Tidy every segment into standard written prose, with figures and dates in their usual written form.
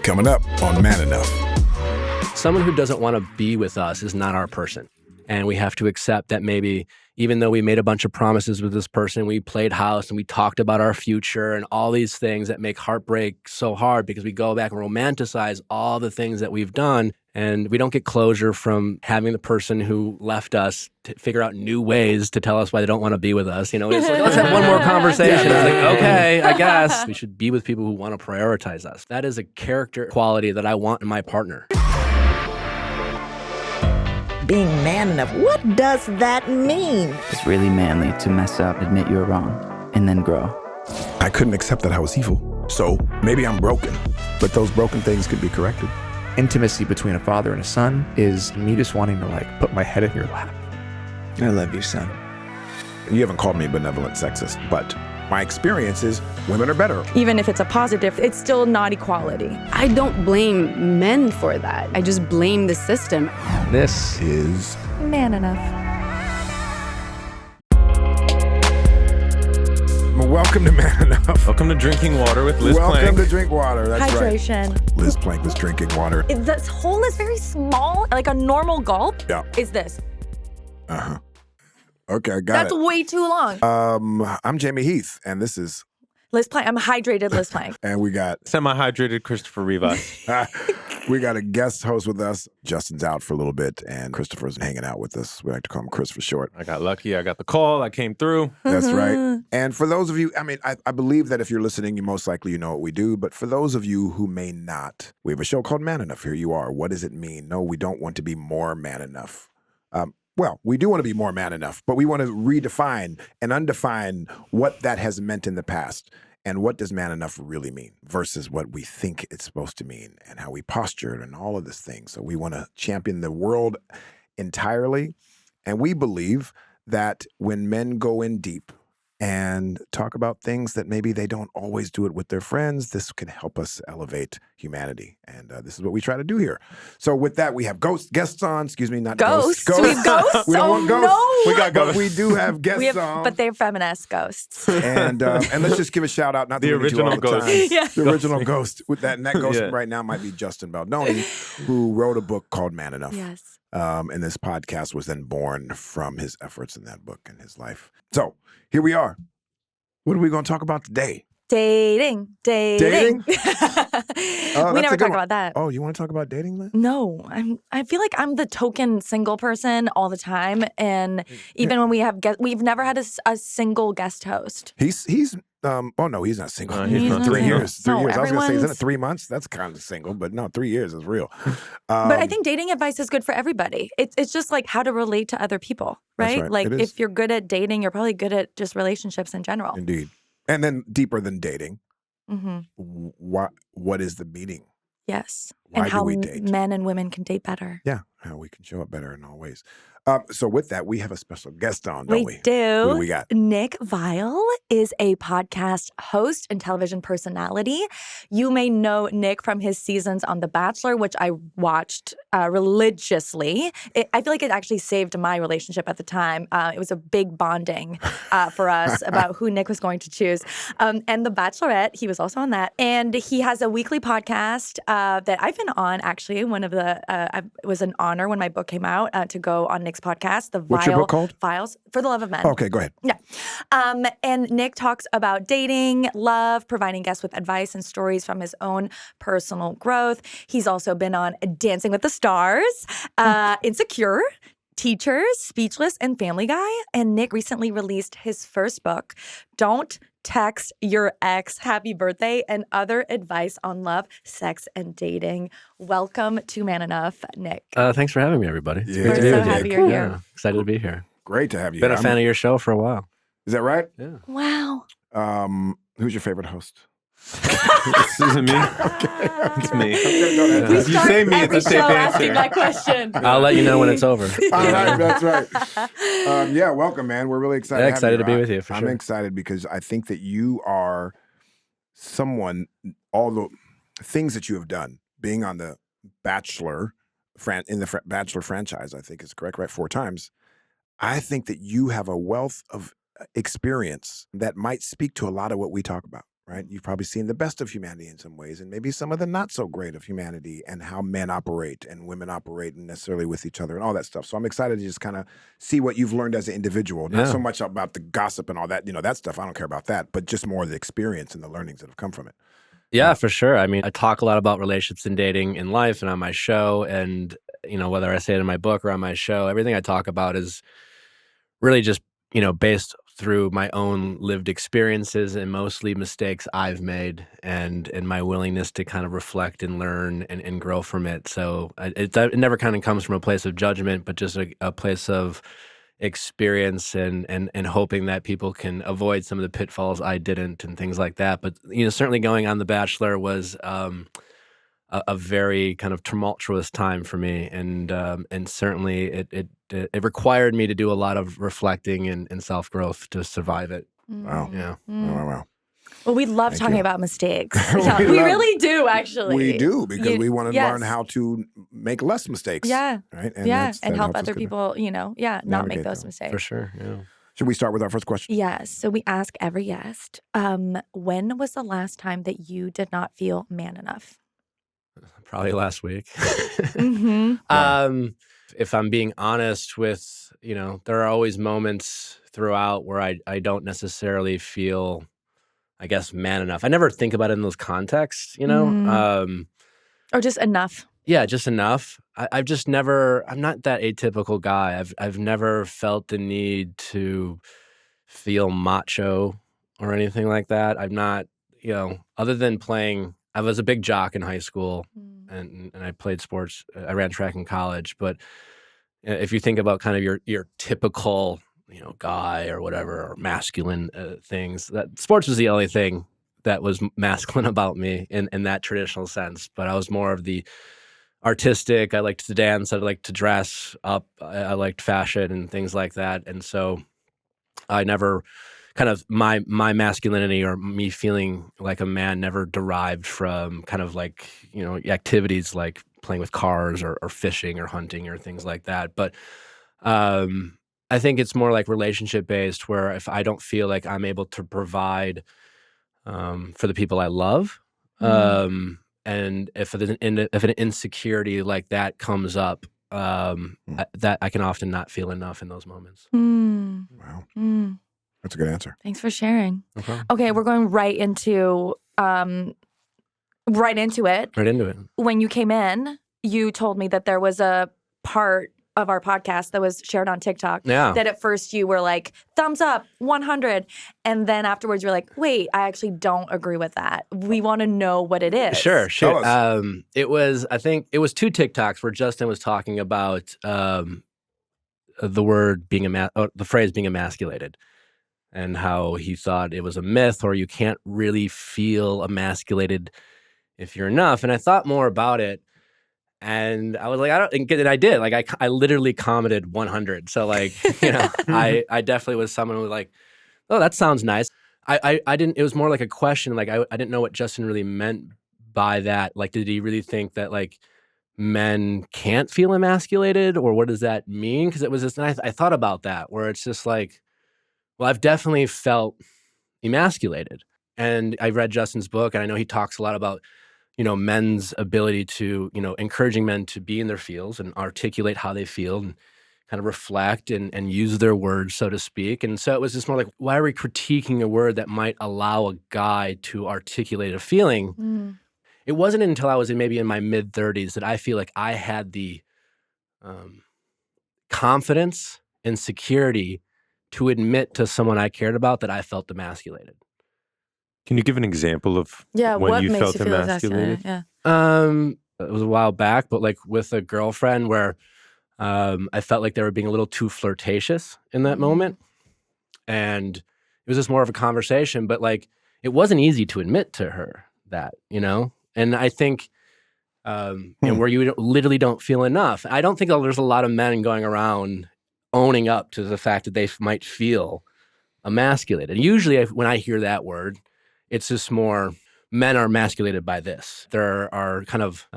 Coming up on Man Enough. Someone who doesn't want to be with us is not our person. And we have to accept that maybe even though we made a bunch of promises with this person, we played house and we talked about our future and all these things that make heartbreak so hard because we go back and romanticize all the things that we've done. And we don't get closure from having the person who left us to figure out new ways to tell us why they don't want to be with us. You know, it's like, let's have one more conversation. It's like, okay, I guess we should be with people who want to prioritize us. That is a character quality that I want in my partner. Being man enough, what does that mean? It's really manly to mess up, admit you're wrong, and then grow. I couldn't accept that I was evil. So maybe I'm broken, but those broken things could be corrected. Intimacy between a father and a son is me just wanting to put my head in your lap. I love you, son. You haven't called me benevolent sexist, but my experience is women are better. Even if it's a positive, it's still not equality. I don't blame men for that. I just blame the system. This Is Man enough. welcome to Man Enough. Welcome to Drinking Water with Liz Welcome Plank. to Drink Water. That's Hydration. right. Liz Plank was drinking water. This hole is very small. Like a normal gulp is this. Uh-huh. Okay, got That's it. way too long. I'm Jamey Heath, and this is, Liz Plank. I'm hydrated Liz Plank. and we got Semi-hydrated Christopher Rivas. a guest host with us. Justin's out for a little bit, and Christopher's hanging out with us. We like to call him Chris for short. I got lucky. I got the call. I came through. That's right. And for those of you, I believe that if you're listening, you most likely know what we do. But for those of you who may not, we have a show called Man Enough. Here you are. What does it mean? No, we don't want to be more man enough. Well, we do want to be more man enough, but we want to redefine and undefine what that has meant in the past. And what does man enough really mean versus what we think it's supposed to mean and how we posture it and all of this thing. So we want to champion the world entirely. And we believe that when men go in deep and talk about things that maybe they don't always do it with their friends, this can help us elevate humanity. And this is what we try to do here. So with that, we have guests on. Excuse me, not ghosts. Ghosts? We have ghosts? We don't want ghosts. No. We got But ghosts. we do have guests on. But they're feminist ghosts. And let's just give a shout out, not The to limit you all original the ghost. time. Yeah. The original ghost. With that, and that ghost Yeah. right now might be Justin Baldoni, who wrote a book called Man Enough. Yes. And this podcast was then born from his efforts in that book and his life. So here we are. What are we going to talk about today? Dating. Dating? we that's never a good talk one. about that. Oh, you want to talk about dating, Liz? No, I feel like I'm the token single person all the time, and even when we have we've never had a single guest host. He's oh no, he's not single. No, he's not 3 single. years. 3 No, years. I was going to say, isn't it everyone's- 3 months? That's kind of single, but no, 3 years is real. But I think dating advice is good for everybody. It's just like how to relate to other people, That's right? right. Like It is. if you're good at dating, you're probably good at just relationships in general. Indeed. And then deeper than dating, Hmm. what is the meaning? Yes, Why and do how we date? men and women can date better. Yeah, how we can show up better in all ways. So with that, we have a special guest on, don't we? We do. Who do we got? Nick Viall is a podcast host and television personality. You may know Nick from his seasons on The Bachelor, which I watched religiously. I feel like it actually saved my relationship at the time. It was a big bonding for us about who Nick was going to choose. And The Bachelorette, he was also on that. And he has a weekly podcast that I've been on, actually. It was an honor when my book came out to go on Nick's podcast, The Viall What's your book called? Files, For the Love of Men. Okay, go ahead. Yeah. And Nick talks about dating, love, providing guests with advice and stories from his own personal growth. He's also been on Dancing with the Stars, Insecure, Teachers, Speechless, and Family Guy. And Nick recently released his first book, Don't Text Your Ex Happy Birthday, and other advice on love, sex, and dating. Welcome to Man Enough, Nick. Thanks for having me, everybody. It's Yeah. great to We're be so with you. happy you're here. Yeah, excited to be here. Great to have you. Been a here. fan of your show for a while. Is that right? Yeah. Wow. Who's your favorite host? This isn't me. It's me. Go ahead. We If you start say me, it's every a safe show answer. asking that question. I'll let you know when it's over. All right, that's right. Yeah, welcome, man. We're really excited. Yeah, to have excited you to be here. with you, for I'm sure. excited because I think that you are someone. All the things that you have done, being on the Bachelor, in the Bachelor franchise, I think is correct, right? 4 times. I think that you have a wealth of experience that might speak to a lot of what we talk about. right? You've probably seen the best of humanity in some ways, and maybe some of the not so great of humanity, and how men operate and women operate necessarily with each other and all that stuff. So I'm excited to just kind of see what you've learned as an individual. Not so much about the gossip and all that, that stuff. I don't care about that, but just more of the experience and the learnings that have come from it. Yeah, for sure. I mean, I talk a lot about relationships and dating in life and on my show. And, whether I say it in my book or on my show, everything I talk about is really just, based through my own lived experiences and mostly mistakes I've made and my willingness to kind of reflect and learn and grow from it. So it never kind of comes from a place of judgment, but just a place of experience and hoping that people can avoid some of the pitfalls I didn't and things like that. But, certainly going on The Bachelor was a very kind of tumultuous time for me. And certainly it required me to do a lot of reflecting and self-growth to survive it. Wow. Yeah. Wow. Well, we love Thank talking you. about mistakes. Yeah, we really do, actually. We do, because we want to yes. learn how to make less mistakes. Yeah. Right? And that help helps us other get people, not make navigate those them. mistakes. For sure, yeah. Should we start with our first question? Yes. So we ask every guest, when was the last time that you did not feel man enough? Probably last week. Mm-hmm. If I'm being honest with, there are always moments throughout where I don't necessarily feel, I guess, man enough. I never think about it in those contexts, Or just enough. Yeah, just enough. I've just never, I'm not that atypical guy. I've never felt the need to feel macho or anything like that. I'm not, other than playing, I was a big jock in high school and I played sports. I ran track in college. But if you think about kind of your typical, guy or whatever, or masculine things, that sports was the only thing that was masculine about me in that traditional sense. But I was more of the artistic. I liked to dance. I liked to dress up. I liked fashion and things like that. And so I never kind of my masculinity or me feeling like a man never derived from kind of like, activities like playing with cars or fishing or hunting or things like that. But I think it's more like relationship based, where if I don't feel like I'm able to provide for the people I love, and if an insecurity like that comes up, that I can often not feel enough in those moments. Wow. That's a good answer. Thanks for sharing. Okay. Okay, we're going right into it. Right into it. When you came in, you told me that there was a part of our podcast that was shared on TikTok. Yeah. That at first you were like, thumbs up, 100. And then afterwards you're like, wait, I actually don't agree with that. We want to know what it is. Sure. Tell us. I think it was 2 TikToks where Justin was talking about the word being the phrase being emasculated, and how he thought it was a myth, or you can't really feel emasculated if you're enough. And I thought more about it. And I was like, and I did. Like, I literally commented 100. So, like, I definitely was someone who was like, oh, that sounds nice. I didn't, it was more like a question. Like, I didn't know what Justin really meant by that. Like, did he really think that, like, men can't feel emasculated? Or what does that mean? Because it was just, and I thought about that, where it's just like, well, I've definitely felt emasculated. And I read Justin's book, and I know he talks a lot about, men's ability to, encouraging men to be in their feels and articulate how they feel and kind of reflect and use their words, so to speak. And so it was just more like, why are we critiquing a word that might allow a guy to articulate a feeling? It wasn't until I was maybe in my mid-30s that I feel like I had the confidence and security to admit to someone I cared about that I felt emasculated. Can you give an example of Yeah, when what you makes felt you feel emasculated? Yeah. It was a while back, but like with a girlfriend where I felt like they were being a little too flirtatious in that moment. And it was just more of a conversation, but like it wasn't easy to admit to her that, And I think where you literally don't feel enough. I don't think there's a lot of men going around owning up to the fact that they might feel emasculated. Usually when I hear that word, it's just more men are emasculated by this. There are kind of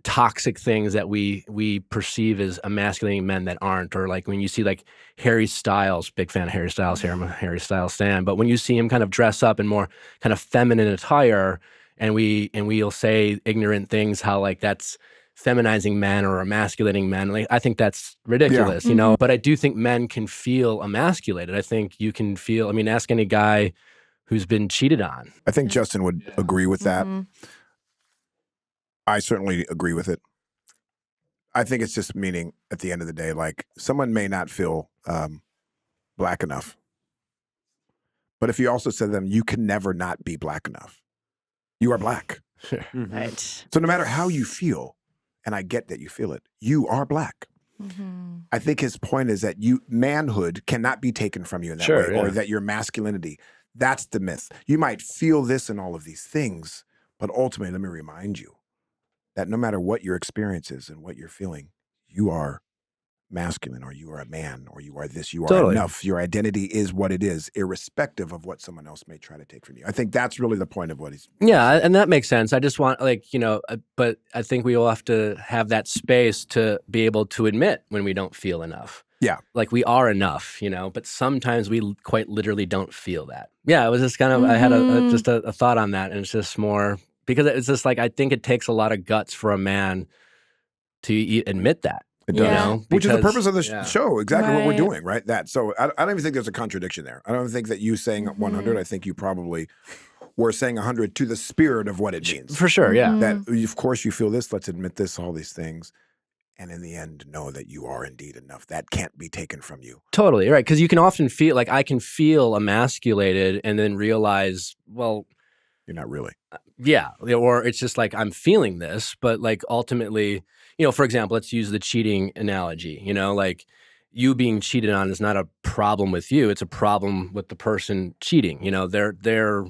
toxic things that we perceive as emasculating men that aren't, or like when you see like Harry Styles, big fan of Harry Styles here, I'm a Harry Styles stan, but when you see him kind of dress up in more kind of feminine attire, and we'll say ignorant things, how like that's feminizing men or emasculating men. Like, I think that's ridiculous, you know, but I do think men can feel emasculated. I think you can feel, I mean, ask any guy who's been cheated on. I think Justin would agree with that. I certainly agree with it. I think it's just meaning at the end of the day, like someone may not feel black enough. But if you also said to them, you can never not be black enough. You are black. Right. So no matter how you feel, and I get that you feel it, you are black. I think his point is that manhood cannot be taken from you in that way, or that your masculinity. That's the myth. You might feel this and all of these things, but ultimately, let me remind you that no matter what your experience is and what you're feeling, you are masculine, or you are a man, or you are this, you are enough. Your identity is what it is, irrespective of what someone else may try to take from you. I think that's really the point of what he's... Yeah, and that makes sense. I just want, like, you know, but I think we all have to have that space to be able to admit when we don't feel enough. Yeah. Like we are enough, you know, but sometimes we quite literally don't feel that. Yeah, it was just kind of, I had just a thought on that, and it's just more, because it's just like, I think it takes a lot of guts for a man to admit that. It does. You know? Which is the Because- purpose of the show, exactly what we're Right. doing, right? So I don't even think there's a contradiction there. I don't think that you saying 100, I think you probably were saying 100 to the spirit of what it means. For sure, yeah. That, of course, you feel this, let's admit this, all these things. And in the end, know that you are indeed enough. That can't be taken from you. Totally, right. Because you can often feel, like I can feel emasculated and then realize, well, You're not really. yeah, or it's just like I'm feeling this, but like ultimately, you know, for example, let's use the cheating analogy, you know, like you being cheated on is not a problem with you, it's a problem with the person cheating. You know, they're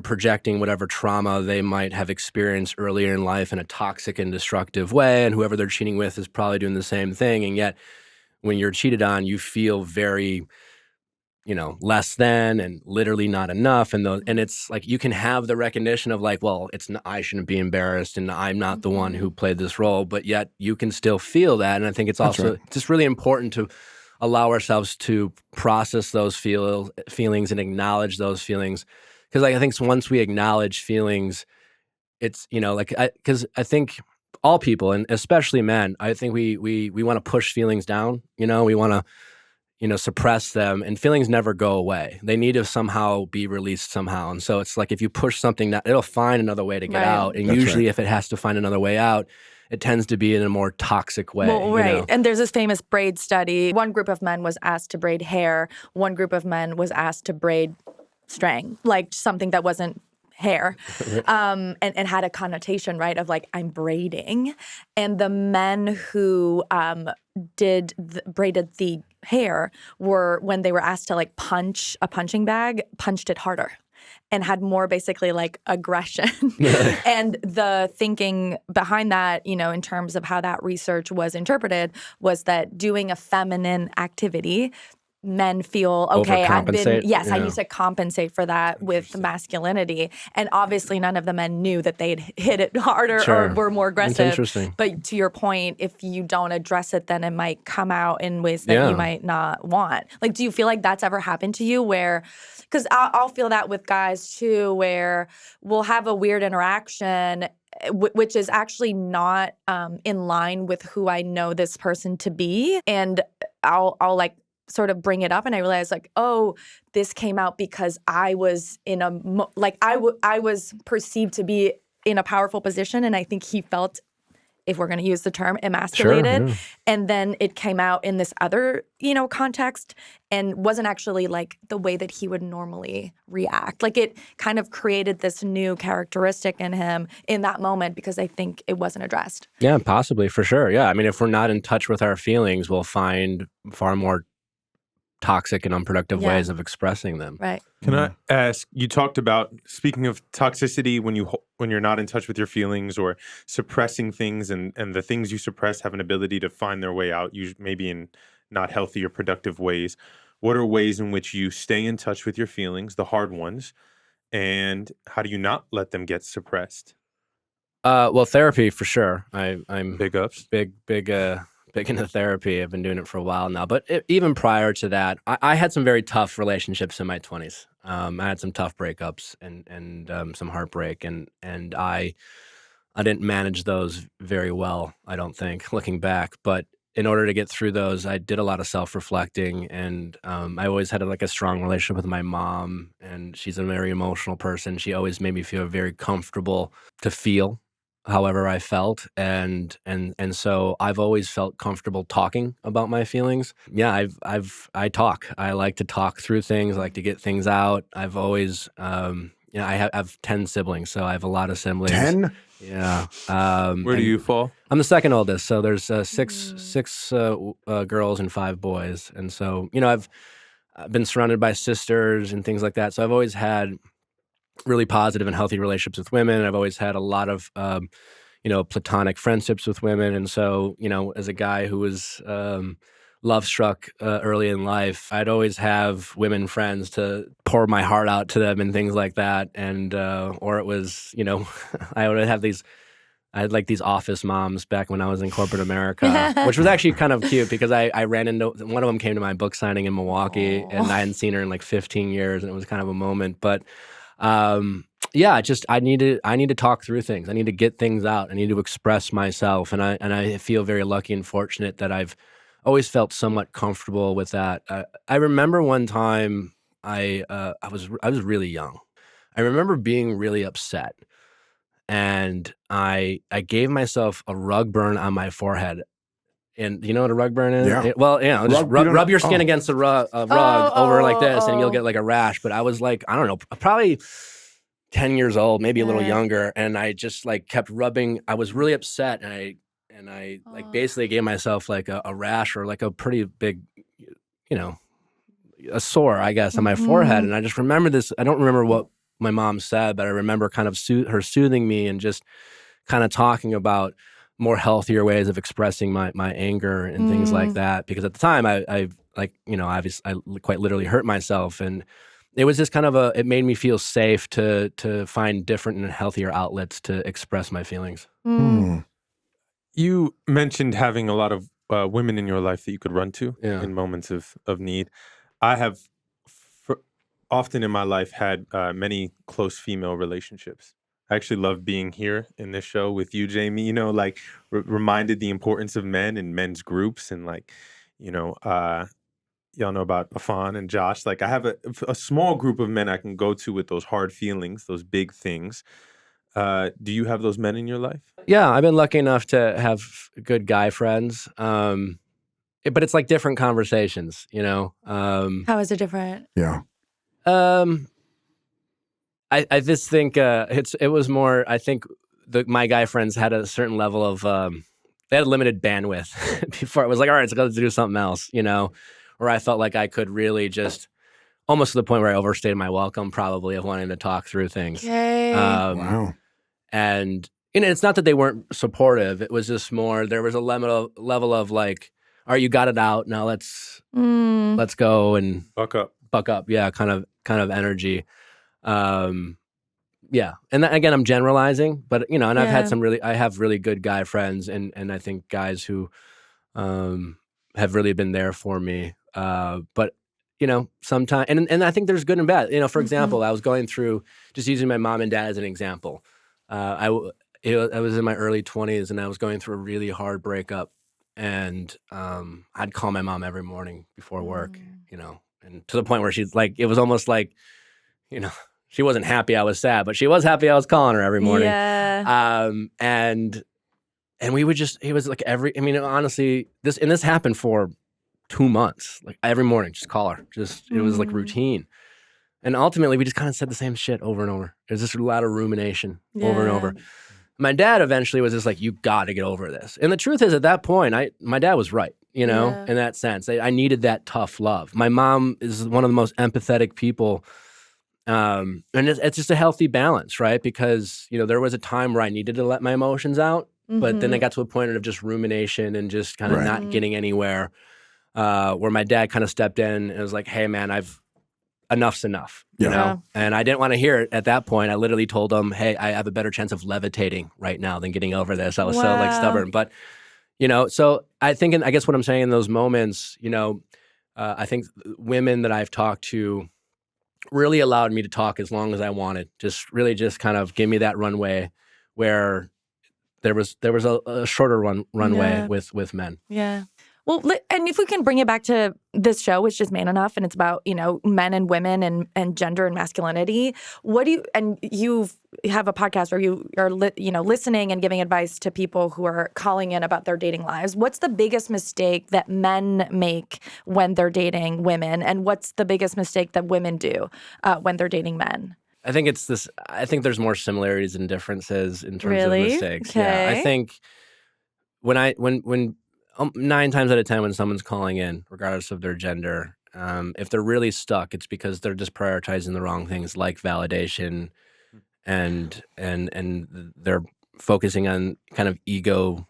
projecting whatever trauma they might have experienced earlier in life in a toxic and destructive way, and whoever they're cheating with is probably doing the same thing. And yet when you're cheated on, you feel very, you know, less than and literally not enough. And it's like you can have the recognition of like, well, I shouldn't be embarrassed and I'm not the one who played this role, but yet you can still feel that. And I think it's also just really important to allow ourselves to process those feelings and acknowledge those feelings. Because like, I think once we acknowledge feelings, it's, you know, like, because I think all people, and especially men, I think we want to push feelings down, you know, we want to, you know, suppress them, and feelings never go away. They need to somehow be released somehow. And so it's like, if you push something down, it'll find another way to get out. And usually if it has to find another way out, it tends to be in a more toxic way. Well, right. You know? And there's this famous braid study. One group of men was asked to braid hair. One group of men was asked to braid string, like something that wasn't hair, and had a connotation, right, of like, I'm braiding. And the men who braided the hair were, when they were asked to like punch a punching bag, punched it harder and had more basically like aggression. And the thinking behind that, you know, in terms of how that research was interpreted, was that doing a feminine activity, men feel, okay, I need to compensate for that with masculinity. And obviously none of the men knew that they'd hit it harder or were more aggressive. That's interesting. But to your point, if you don't address it, then it might come out in ways that you might not want. Like, do you feel like that's ever happened to you where, because I'll feel that with guys too, where we'll have a weird interaction which is actually not in line with who I know this person to be. And I'll like sort of bring it up, and I realized like, oh, this came out because I was in I was perceived to be in a powerful position, and I think he felt, if we're going to use the term, emasculated. And then it came out in this other, you know, context, and wasn't actually like the way that he would normally react. Like, it kind of created this new characteristic in him in that moment because I think it wasn't addressed. Yeah, possibly, for sure. Yeah, I mean, if we're not in touch with our feelings, we'll find far more toxic and unproductive ways of expressing them. Right. Can I ask, you talked about, speaking of toxicity, when you're not in touch with your feelings or suppressing things, and the things you suppress have an ability to find their way out, maybe in not healthy or productive ways. What are ways in which you stay in touch with your feelings, the hard ones, and how do you not let them get suppressed? Well, therapy for sure. I'm Big ups. big into therapy. I've been doing it for a while now. But even prior to that, I had some very tough relationships in my 20s. I had some tough breakups and some heartbreak, and I didn't manage those very well, I don't think, looking back. But in order to get through those, I did a lot of self-reflecting, and I always had a strong relationship with my mom, and she's a very emotional person. She always made me feel very comfortable to feel however I felt, and so I've always felt comfortable talking about my feelings. Yeah, I talk. I like to talk through things. I like to get things out. I've always, I have 10 siblings, so I have a lot of siblings. 10? Yeah. Where do you fall? I'm the second oldest, so there's six girls and 5 boys, and so I've been surrounded by sisters and things like that. So I've always had really positive and healthy relationships with women. I've always had a lot of platonic friendships with women, and so as a guy who was love struck early in life, I'd always have women friends to pour my heart out to them and things like that, and or it was I would have these. I had these office moms back when I was in corporate America, which was actually kind of cute because I ran into one of them came to my book signing in Milwaukee, and I hadn't seen her in 15 years, and it was kind of a moment. But I need to talk through things. I need to get things out. I need to express myself, and I feel very lucky and fortunate that I've always felt somewhat comfortable with that. I remember one time I was really young. I remember being really upset. And I gave myself a rug burn on my forehead. And you know what a rug burn is? Yeah. Just rub your skin oh. against a rug over like this, and you'll get a rash. But I was I don't know, probably 10 years old, maybe a little younger, and I just kept rubbing. I was really upset, and I basically gave myself a rash or a pretty big, a sore, I guess, on my forehead. And I just remember this. I don't remember what my mom said, but I remember kind of her soothing me and just kind of talking about more healthier ways of expressing my anger and things like that. Because at the time, obviously I quite literally hurt myself, and it was just kind of it made me feel safe to find different and healthier outlets to express my feelings. You mentioned having a lot of women in your life that you could run to Yeah. in moments of need. I have often in my life had many close female relationships. I actually love being here in this show with you, Jamey. Reminded the importance of men and men's groups, and y'all know about Afan and Josh. I have a small group of men I can go to with those hard feelings, those big things. Do you have those men in your life? Yeah, I've been lucky enough to have good guy friends. But it's different conversations, How is it different? Yeah. I just think it was more. I think my guy friends had a certain level of they had limited bandwidth before it was all right, let's go do something else, Where I felt I could really just almost to the point where I overstayed my welcome, probably, of wanting to talk through things. Okay. Wow. And it's not that they weren't supportive. It was just more. There was a level of all right, you got it out. Now let's go and Buck up. Yeah, kind of energy. Yeah, and again, I'm generalizing, but and I've had I have really good guy friends, and I think guys who have really been there for me. But sometimes, and I think there's good and bad. For example, I was going through, just using my mom and dad as an example. I was in my early 20s, and I was going through a really hard breakup, and I'd call my mom every morning before work, and to the point where she's it was almost she wasn't happy I was sad, but she was happy I was calling her every morning. Yeah. And we would just, it was honestly, this happened for 2 months. Every morning, just call her. It was routine. And ultimately, we just kind of said the same shit over and over. It was just a lot of rumination over and over. My dad eventually was just you got to get over this. And the truth is, at that point, my dad was right, in that sense. I needed that tough love. My mom is one of the most empathetic people. And it's just a healthy balance, right? Because, there was a time where I needed to let my emotions out, but then I got to a point of just rumination and just kind of not getting anywhere, where my dad kind of stepped in and was like, hey, man, enough's enough, you Yeah. know? And I didn't want to hear it at that point. I literally told him, hey, I have a better chance of levitating right now than getting over this. I was so like Wow. stubborn. But, you know, so I think, I guess what I'm saying in those moments, you know, I think women that I've talked to really allowed me to talk as long as I wanted. Just really just kind of give me that runway where there was a shorter runway Yeah. with men. Yeah. Well, and if we can bring it back to this show, which is Man Enough, and it's about, you know, men and women and gender and masculinity. What do you, and you have a podcast where you are, listening and giving advice to people who are calling in about their dating lives. What's the biggest mistake that men make when they're dating women? And what's the biggest mistake that women do when they're dating men? I think it's this. I think there's more similarities and differences in terms Really? of mistakes. Yeah, Okay. I think when 9 times out of 10 when someone's calling in, regardless of their gender, if they're really stuck, it's because they're just prioritizing the wrong things, like validation, and they're focusing on kind of ego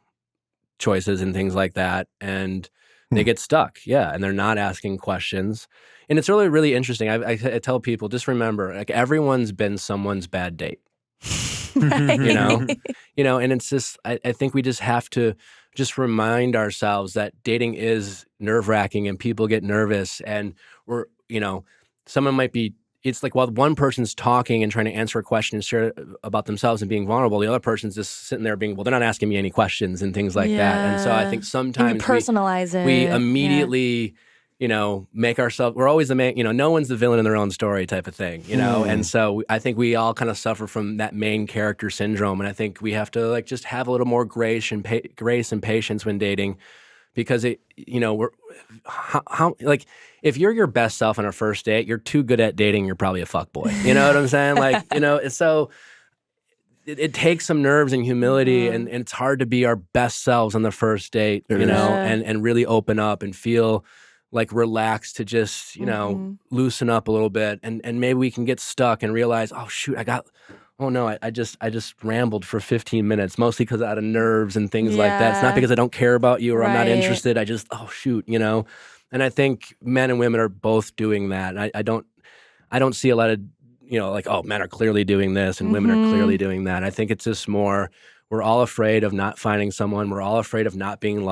choices and things like that, and they get stuck. Yeah, and they're not asking questions. And it's really, really interesting. I tell people, just remember, like, everyone's been someone's bad date. You know, and it's just, I think we just have to just remind ourselves that dating is nerve-wracking and people get nervous, and someone might be, it's like while one person's talking and trying to answer a question and share about themselves and being vulnerable, the other person's just sitting there being, well, they're not asking me any questions and things like that. And so I think And you sometimes personalize it. we Yeah. immediately, make ourselves, we're always the main, no one's the villain in their own story type of thing, and so I think we all kind of suffer from that main character syndrome. And I think we have to just have a little more grace and patience when dating, because we're how if you're your best self on a first date, you're too good at dating, you're probably a fuckboy. You know what I'm saying? So it takes some nerves and humility, and it's hard to be our best selves on the first date, and really open up and feel relaxed to just, loosen up a little bit, and maybe we can get stuck and realize, oh shoot, I just rambled for 15 minutes, mostly because out of nerves and things like that. It's not because I don't care about you or I'm not Right. interested. I just, oh shoot, and I think men and women are both doing that. And I don't see a lot of, oh, men are clearly doing this and women are clearly doing that. I think it's just more, we're all afraid of not finding someone. We're all afraid of not being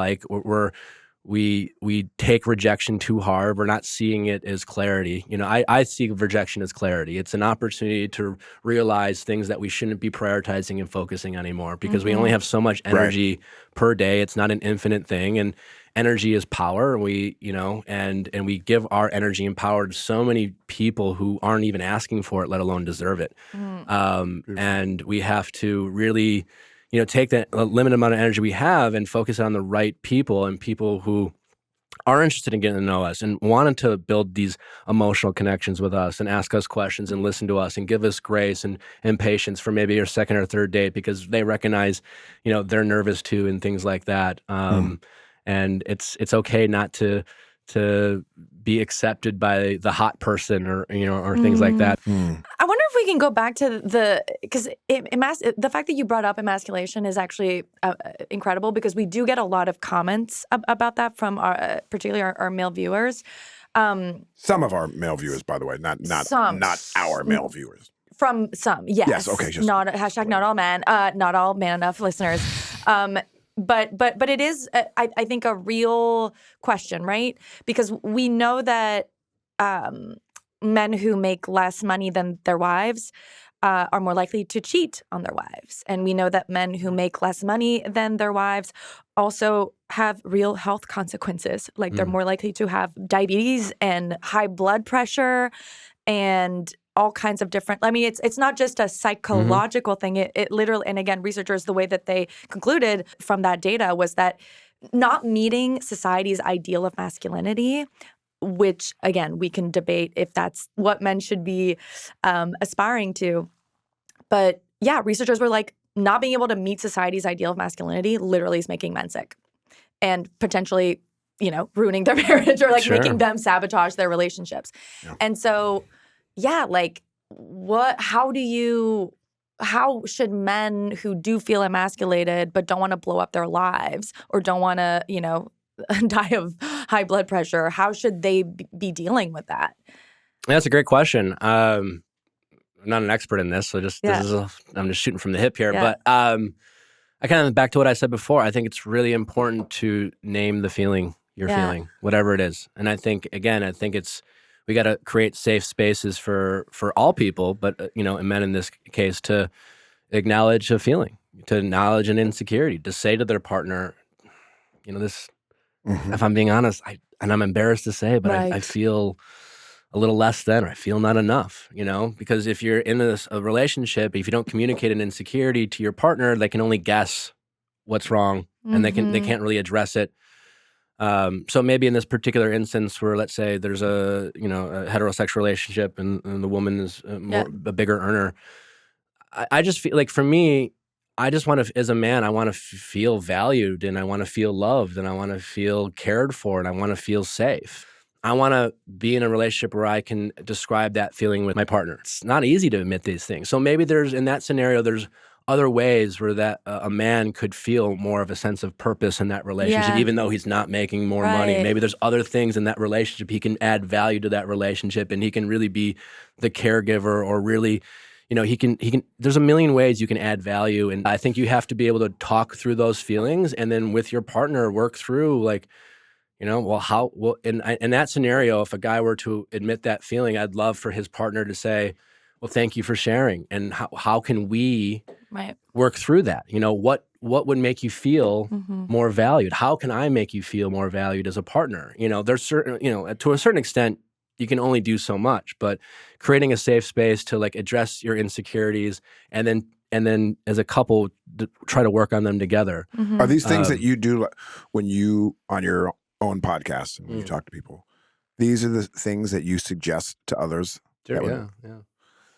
we take rejection too hard. We're not seeing it as clarity. I see rejection as clarity. It's an opportunity to realize things that we shouldn't be prioritizing and focusing on anymore, because we only have so much energy per day. It's not an infinite thing, and energy is power. And we give our energy and power to so many people who aren't even asking for it, let alone deserve it. And we have to really take that limited amount of energy we have and focus on the right people, and people who are interested in getting to know us and wanting to build these emotional connections with us and ask us questions and listen to us and give us grace and patience for maybe your second or third date, because they recognize, they're nervous too and things like that. And it's okay not to be accepted by the hot person or things like that. I wonder if we can go back to because the fact that you brought up emasculation is actually incredible, because we do get a lot of comments about that from particularly our male viewers. Some of our male viewers, by the way, not our male viewers. From some, yes. Yes, okay. Just, not not all men, not all man enough listeners. But it is, I think, a real question, right? Because we know that men who make less money than their wives are more likely to cheat on their wives. And we know that men who make less money than their wives also have real health consequences. Like they're more likely to have diabetes and high blood pressure and all kinds of different, it's not just a psychological thing. It literally, and again, researchers, the way that they concluded from that data was that not meeting society's ideal of masculinity, which again, we can debate if that's what men should be aspiring to. But yeah, researchers were like, not being able to meet society's ideal of masculinity literally is making men sick and potentially, ruining their marriage or making them sabotage their relationships. Yeah. And so, yeah, how should men who do feel emasculated but don't want to blow up their lives or don't want to, die of high blood pressure, how should they be dealing with that? That's a great question. I'm not an expert in this, so Yeah. I'm just shooting from the hip here. Yeah. But I kind of back to what I said before. I think it's really important to name the feeling you're feeling, whatever it is. And I think we got to create safe spaces for all people, but and men in this case, to acknowledge a feeling, to acknowledge an insecurity, to say to their partner, this. If I'm being honest, and I'm embarrassed to say, but I feel a little less than, or I feel not enough, because if you're in a relationship, if you don't communicate an insecurity to your partner, they can only guess what's wrong, and they can't really address it. So maybe in this particular instance where, let's say, there's a heterosexual relationship and the woman is a bigger earner, I just feel like, for me, I just want to, as a man, I want to feel valued, and I want to feel loved, and I want to feel cared for, and I want to feel safe. I want to be in a relationship where I can describe that feeling with my partner. It's not easy to admit these things. So maybe in that scenario, there's other ways where that a man could feel more of a sense of purpose in that relationship, even though he's not making more money. Maybe there's other things in that relationship. He can add value to that relationship, and he can really be the caregiver, or really, he can, there's a million ways you can add value. And I think you have to be able to talk through those feelings, and then with your partner work through, in that scenario, if a guy were to admit that feeling, I'd love for his partner to say, well, thank you for sharing. And how can we work through that? What would make you feel more valued? How can I make you feel more valued as a partner? There's certain, to a certain extent, you can only do so much, but creating a safe space to address your insecurities, and then as a couple try to work on them together. Are these things that you do when you, on your own podcast, and when you talk to people, these are the things that you suggest to others? Sure, yeah.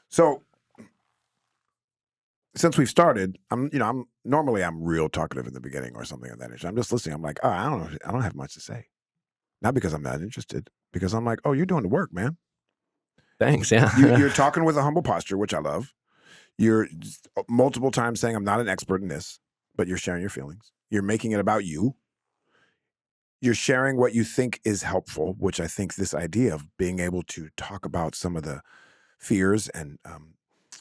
So since we've started, I'm normally real talkative in the beginning or something of that nature. I'm just listening. I'm like, oh, I don't have much to say. Not because I'm not interested, because I'm like, oh, you're doing the work, man. Thanks, yeah. You're talking with a humble posture, which I love. You're multiple times saying I'm not an expert in this, but you're sharing your feelings. You're making it about you. You're sharing what you think is helpful, which I think this idea of being able to talk about some of the fears and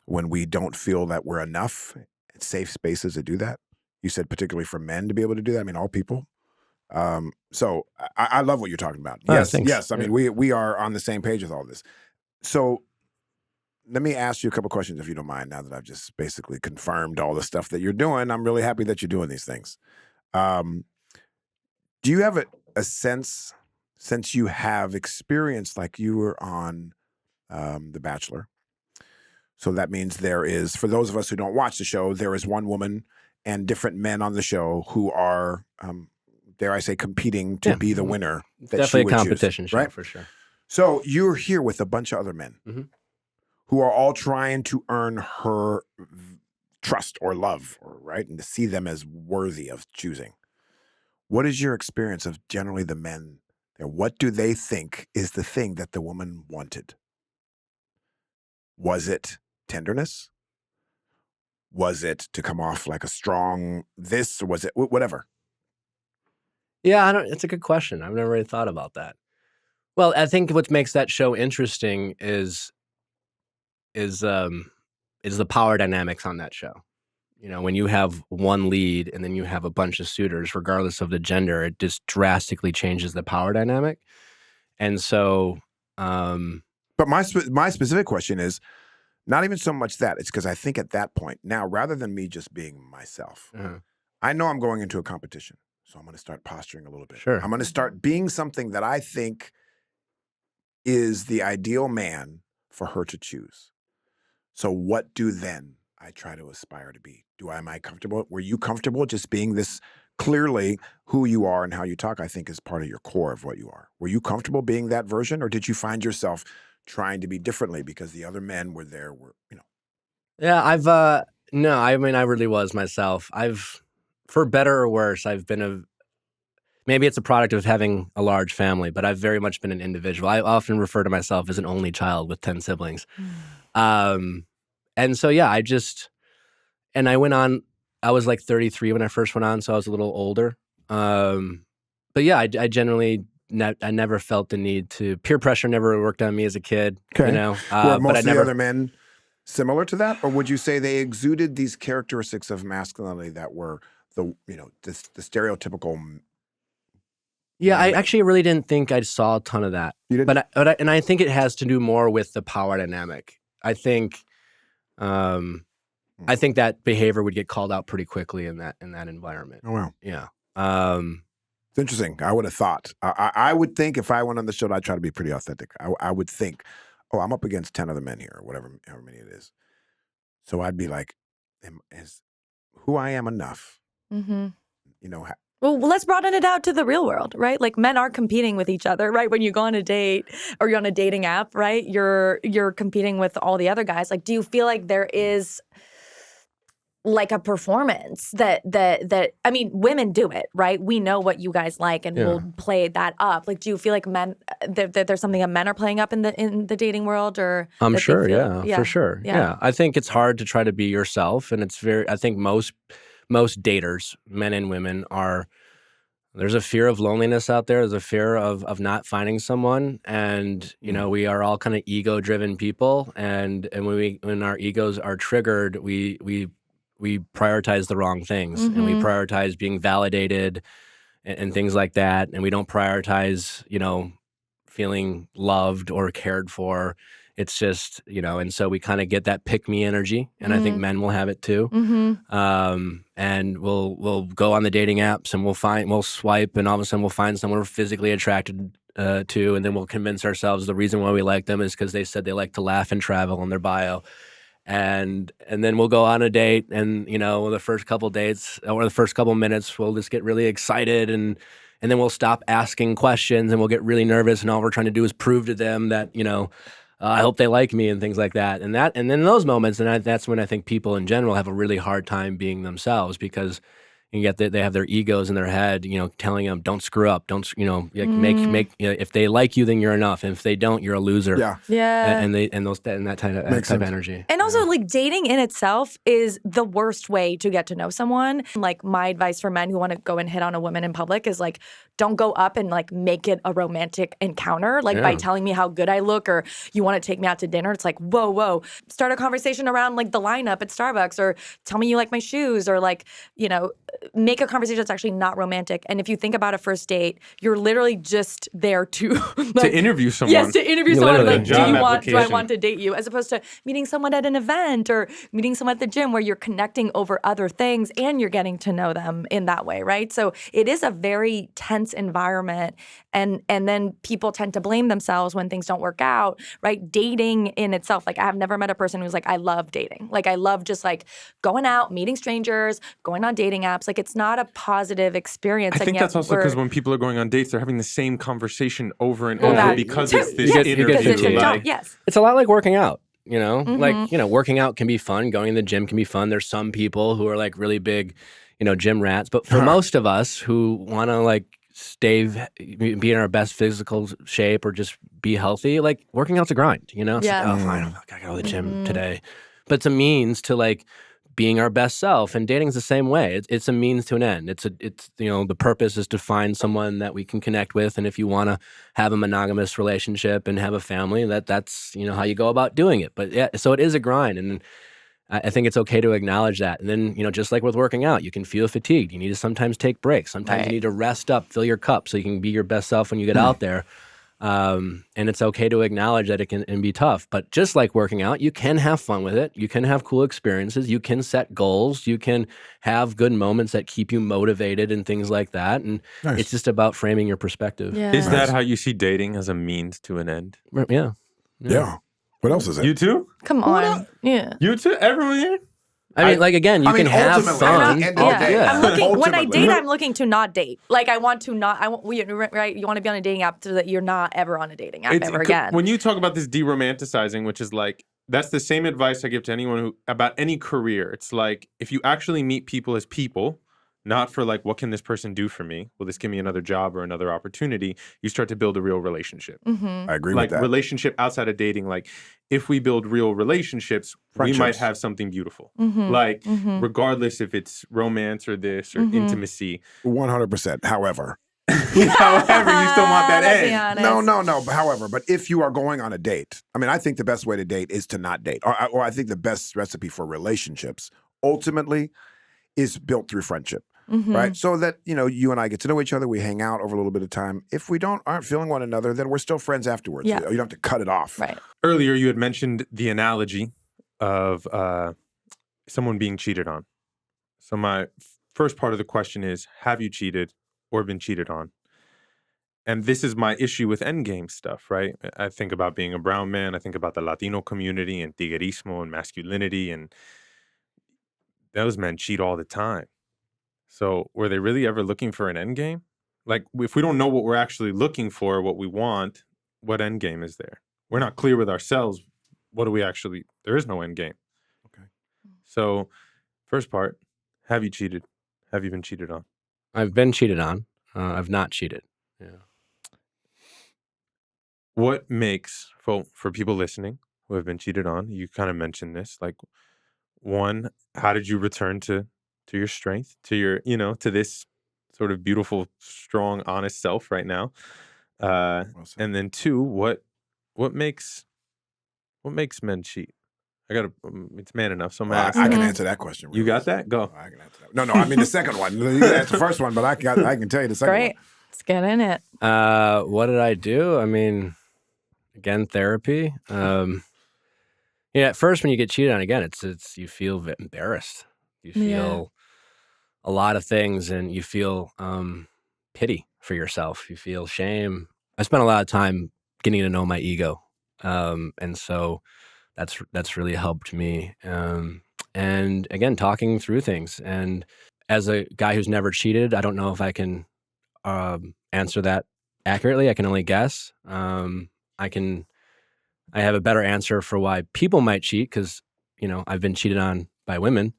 when we don't feel that we're enough, safe spaces to do that. You said particularly for men to be able to do that. I mean, all people. So I love what you're talking about. Yes, thanks. yes. I mean, we are on the same page with all this. So let me ask you a couple questions, if you don't mind, now that I've just basically confirmed all the stuff that you're doing. I'm really happy that you're doing these things. Do you have a sense, since you have experience, like you were on The Bachelor, so that means there is, for those of us who don't watch the show, there is one woman and different men on the show who are, dare I say, competing to be the winner. That Definitely a competition show, right? for sure. So you're here with a bunch of other men who are all trying to earn her trust or love, right? And to see them as worthy of choosing. What is your experience of generally the men there? What do they think is the thing that the woman wanted? Was it tenderness? Was it to come off like a strong this? Or was it whatever? Yeah, it's a good question. I've never really thought about that. Well, I think what makes that show interesting is the power dynamics on that show. When you have one lead and then you have a bunch of suitors, regardless of the gender, it just drastically changes the power dynamic. And so, but my specific question is not even so much that. It's because I think at that point now, rather than me just being myself, I know I'm going into a competition, so I'm going to start posturing a little bit. Sure. I'm going to start being something that I think is the ideal man for her to choose. So what do then I try to aspire to be? Am I comfortable? Were you comfortable just being this? Clearly, who you are and how you talk, I think, is part of your core of what you are. Were you comfortable being that version, or did you find yourself trying to be differently because the other men were there? Yeah, no, I mean, I really was myself. For better or worse, I've been maybe it's a product of having a large family, but I've very much been an individual. I often refer to myself as an only child with 10 siblings. And so, yeah, I went on, I was like 33 when I first went on, so I was a little older. But yeah, I generally I never felt the need to. Peer pressure never worked on me as a kid. Okay. You know, Were most but I of the never. other men similar to that, or would you say they exuded these characteristics of masculinity that were the stereotypical? Yeah, I actually really didn't think I saw a ton of that. You didn't? And I think it has to do more with the power dynamic. I think that behavior would get called out pretty quickly in that environment. Oh wow. Yeah. It's interesting. I would have thought. I would think if I went on the show, I'd try to be pretty authentic. I would think, oh, I'm up against 10 other men here, however many it is. So I'd be like, is who I am enough? Mm-hmm. You know. Well, let's broaden it out to the real world, right? Like men are competing with each other, right? When you go on a date or you're on a dating app, right? You're competing with all the other guys. Like, do you feel like there is like a performance that I mean, women do it, right? We know what you guys like, and we'll play that up. Like, do you feel like men that there's something that men are playing up in the dating world, or I'm sure, yeah, for sure, yeah. I think it's hard to try to be yourself, and it's very. I think most daters, men and women, there's a fear of loneliness out there. There's a fear of not finding someone, and you know, we are all kind of ego-driven people, and when our egos are triggered, we prioritize the wrong things, and we prioritize being validated and things like that, and we don't prioritize, you know, feeling loved or cared for. It's just, you know, and so we kind of get that pick-me energy, and I think men will have it too. And we'll go on the dating apps, and we'll swipe, and all of a sudden we'll find someone we're physically attracted to, and then we'll convince ourselves the reason why we like them is because they said they like to laugh and travel in their bio. And then we'll go on a date, and you know, the first couple dates or the first couple minutes, we'll just get really excited, and then we'll stop asking questions, and we'll get really nervous, and all we're trying to do is prove to them that, you know, I hope they like me and things like that. And then in those moments, that's when I think people in general have a really hard time being themselves, because you get they have their egos in their head, you know, telling them, don't screw up, don't, you know, make you know, if they like you, then you're enough, and if they don't, you're a loser. Yeah. And that type of energy. And also, like, dating in itself is the worst way to get to know someone. Like, my advice for men who want to go and hit on a woman in public is, like, don't go up and, like, make it a romantic encounter, like, by telling me how good I look, or you want to take me out to dinner. It's like, whoa. Start a conversation around, like, the lineup at Starbucks, or tell me you like my shoes, or, like, you know, make a conversation that's actually not romantic. And if you think about a first date, you're literally just there to like, to interview someone. Yes, to interview someone. Like, do I want to date you? As opposed to meeting someone at an event or meeting someone at the gym, where you're connecting over other things and you're getting to know them in that way, right? So it is a very tense environment, and then people tend to blame themselves when things don't work out, right? Dating in itself, like, I have never met a person who's like, I love dating. Like, I love just like going out, meeting strangers, going on dating apps. Like, it's not a positive experience. I think that's also because when people are going on dates, they're having the same conversation over and over because it's this interview. Yes. It's a lot like working out. You know, like, you know, working out can be fun. Going to the gym can be fun. There's some people who are like really big, you know, gym rats. But for most of us who want to like be in our best physical shape or just be healthy, like, working out's a grind, you know? It's like, oh, fine, I gotta go to the gym today. But it's a means to like being our best self, and dating's the same way. It's a means to an end. It's you know, the purpose is to find someone that we can connect with, and if you want to have a monogamous relationship and have a family, that's you know how you go about doing it. But yeah, so it is a grind, and I think it's okay to acknowledge that. And then, you know, just like with working out, you can feel fatigued. You need to sometimes take breaks. Sometimes you need to rest up, fill your cup, so you can be your best self when you get out there. And it's okay to acknowledge that it can be tough. But just like working out, you can have fun with it. You can have cool experiences. You can set goals. You can have good moments that keep you motivated and things like that. And it's just about framing your perspective. Yeah. Is that how you see dating, as a means to an end? Yeah. What else is it? You too? Come on. Yeah. You too? Everyone here? I mean, like, again, you can have fun. I'm looking, when I date, I'm looking to not date. Like, I want to not, right? You want to be on a dating app so that you're not ever on a dating app ever again. When you talk about this de-romanticizing, which is like, that's the same advice I give to anyone who, about any career. It's like, if you actually meet people as people, not for like, what can this person do for me? Will this give me another job or another opportunity? You start to build a real relationship. I agree with that. Like, relationship outside of dating, like, if we build real relationships, we might have something beautiful. Like, regardless if it's romance or this or intimacy. 100%. However, However, you still want that Let's be end. honest. No. However, but if you are going on a date, I mean, I think the best way to date is to not date. Or I think the best recipe for relationships ultimately is built through friendship. Right, so that you and I get to know each other, we hang out over a little bit of time. If we aren't feeling one another, then we're still friends afterwards. Yeah. You don't have to cut it off. Right. Earlier, you had mentioned the analogy of someone being cheated on. So my first part of the question is, have you cheated or been cheated on? And this is my issue with endgame stuff, right? I think about being a brown man. I think about the Latino community and tiguerismo and masculinity, and those men cheat all the time. So were they really ever looking for an end game? Like, if we don't know what we're actually looking for, what we want, what end game is there? We're not clear with ourselves. What do we actually, there is no end game. Okay. So first part, have you cheated? Have you been cheated on? I've been cheated on. I've not cheated. Yeah. What makes, for people listening who have been cheated on, you kind of mentioned this, like, one, how did you return to your strength, to your, to this sort of beautiful, strong, honest self right now? Well said. And then two, what makes men cheat? It's man enough, so I'm Well, asking. I can answer that question. You got that? Go. I can answer that. No, I mean the second one. You can answer the first one, but I can tell you the second Great. one. Let's get in it. What did I do? I mean, again, therapy. At first when you get cheated on, again, it's you feel embarrassed. You feel a lot of things, and you feel pity for yourself. You feel shame. I spent a lot of time getting to know my ego, and so that's really helped me. And again, talking through things. And as a guy who's never cheated, I don't know if I can answer that accurately. I can only guess. I have a better answer for why people might cheat because, I've been cheated on by women.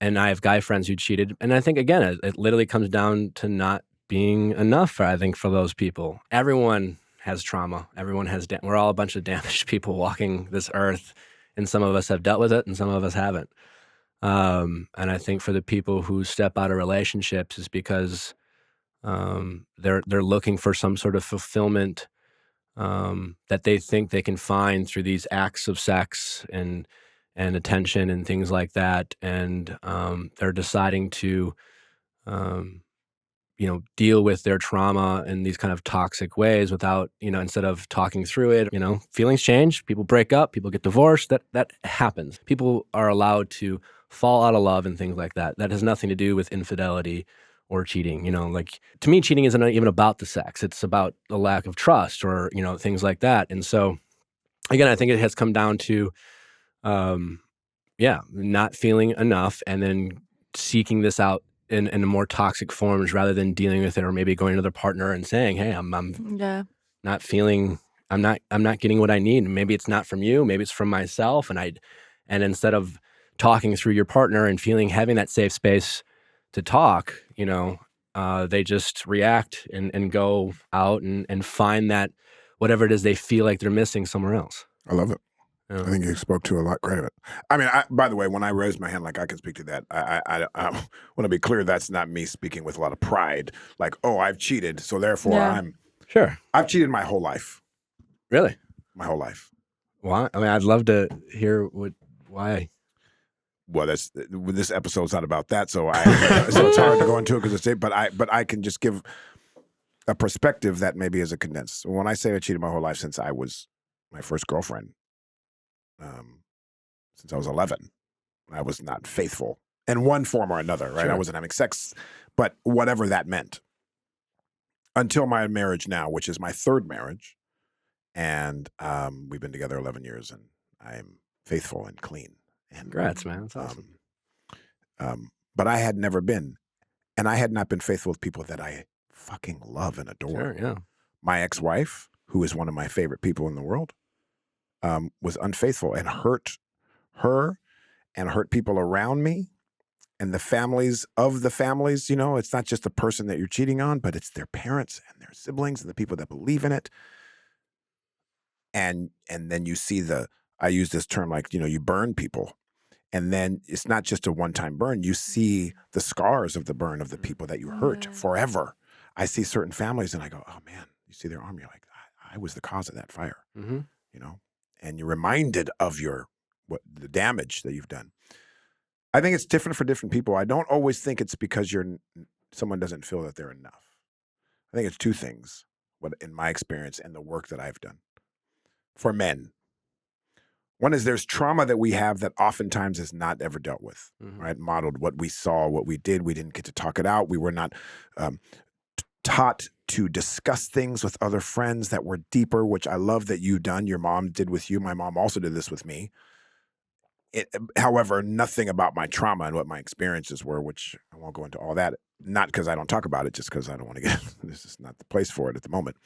And I have guy friends who cheated. And I think, again, it literally comes down to not being enough, I think, for those people. Everyone has trauma. Everyone has, we're all a bunch of damaged people walking this earth. And some of us have dealt with it and some of us haven't. And I think for the people who step out of relationships is because they're looking for some sort of fulfillment that they think they can find through these acts of sex and attention and things like that, and they're deciding to, deal with their trauma in these kind of toxic ways without, instead of talking through it. Feelings change. People break up. People get divorced. That happens. People are allowed to fall out of love and things like that. That has nothing to do with infidelity or cheating. To me, cheating isn't even about the sex. It's about the lack of trust or, things like that. And so, again, I think it has come down to, not feeling enough and then seeking this out in a more toxic forms rather than dealing with it, or maybe going to their partner and saying, hey, I'm not feeling, I'm not getting what I need. Maybe it's not from you. Maybe it's from myself. And instead of talking through your partner and having that safe space to talk, they just react and go out and find that whatever it is they feel like they're missing somewhere else. I love it. Yeah. I think you spoke to a lot great of it. I mean, by the way, when I raised my hand, like I can speak to that, I want to be clear. That's not me speaking with a lot of pride. Like, oh, I've cheated, so therefore Sure. I've cheated my whole life. Really? My whole life. Why? I mean, I'd love to hear why. Well, this episode's not about that, so so it's hard to go into it because but I can just give a perspective that maybe is a condensed. When I say I cheated my whole life since I was my first girlfriend, since I was 11, I was not faithful in one form or another, right? Sure. I wasn't having sex, but whatever that meant. Until my marriage now, which is my third marriage, and we've been together 11 years, and I'm faithful and clean. And, Congrats, man. That's awesome. But I had never been, and I had not been faithful with people that I fucking love and adore. Sure, yeah. My ex-wife, who is one of my favorite people in the world, was unfaithful and hurt her and hurt people around me and the families of the families. It's not just the person that you're cheating on, but it's their parents and their siblings and the people that believe in it. And then you see I use this term like, you burn people. And then it's not just a one-time burn. You see the scars of the burn of the people that you hurt forever. I see certain families and I go, oh man, you see their arm, you're like, I was the cause of that fire, Mm-hmm. you know, and you're reminded of the damage that you've done. I think it's different for different people. I don't always think it's because someone doesn't feel that they're enough. I think it's two things, in my experience and the work that I've done. For men, one is there's trauma that we have that oftentimes is not ever dealt with, right? Modeled what we saw, what we did. We didn't get to talk it out. We were not taught to discuss things with other friends that were deeper, which I love that you've done. Your mom did with you. My mom also did this with me. However, nothing about my trauma and what my experiences were, which I won't go into all that. Not because I don't talk about it, just because I don't want to get, this is not the place for it at the moment.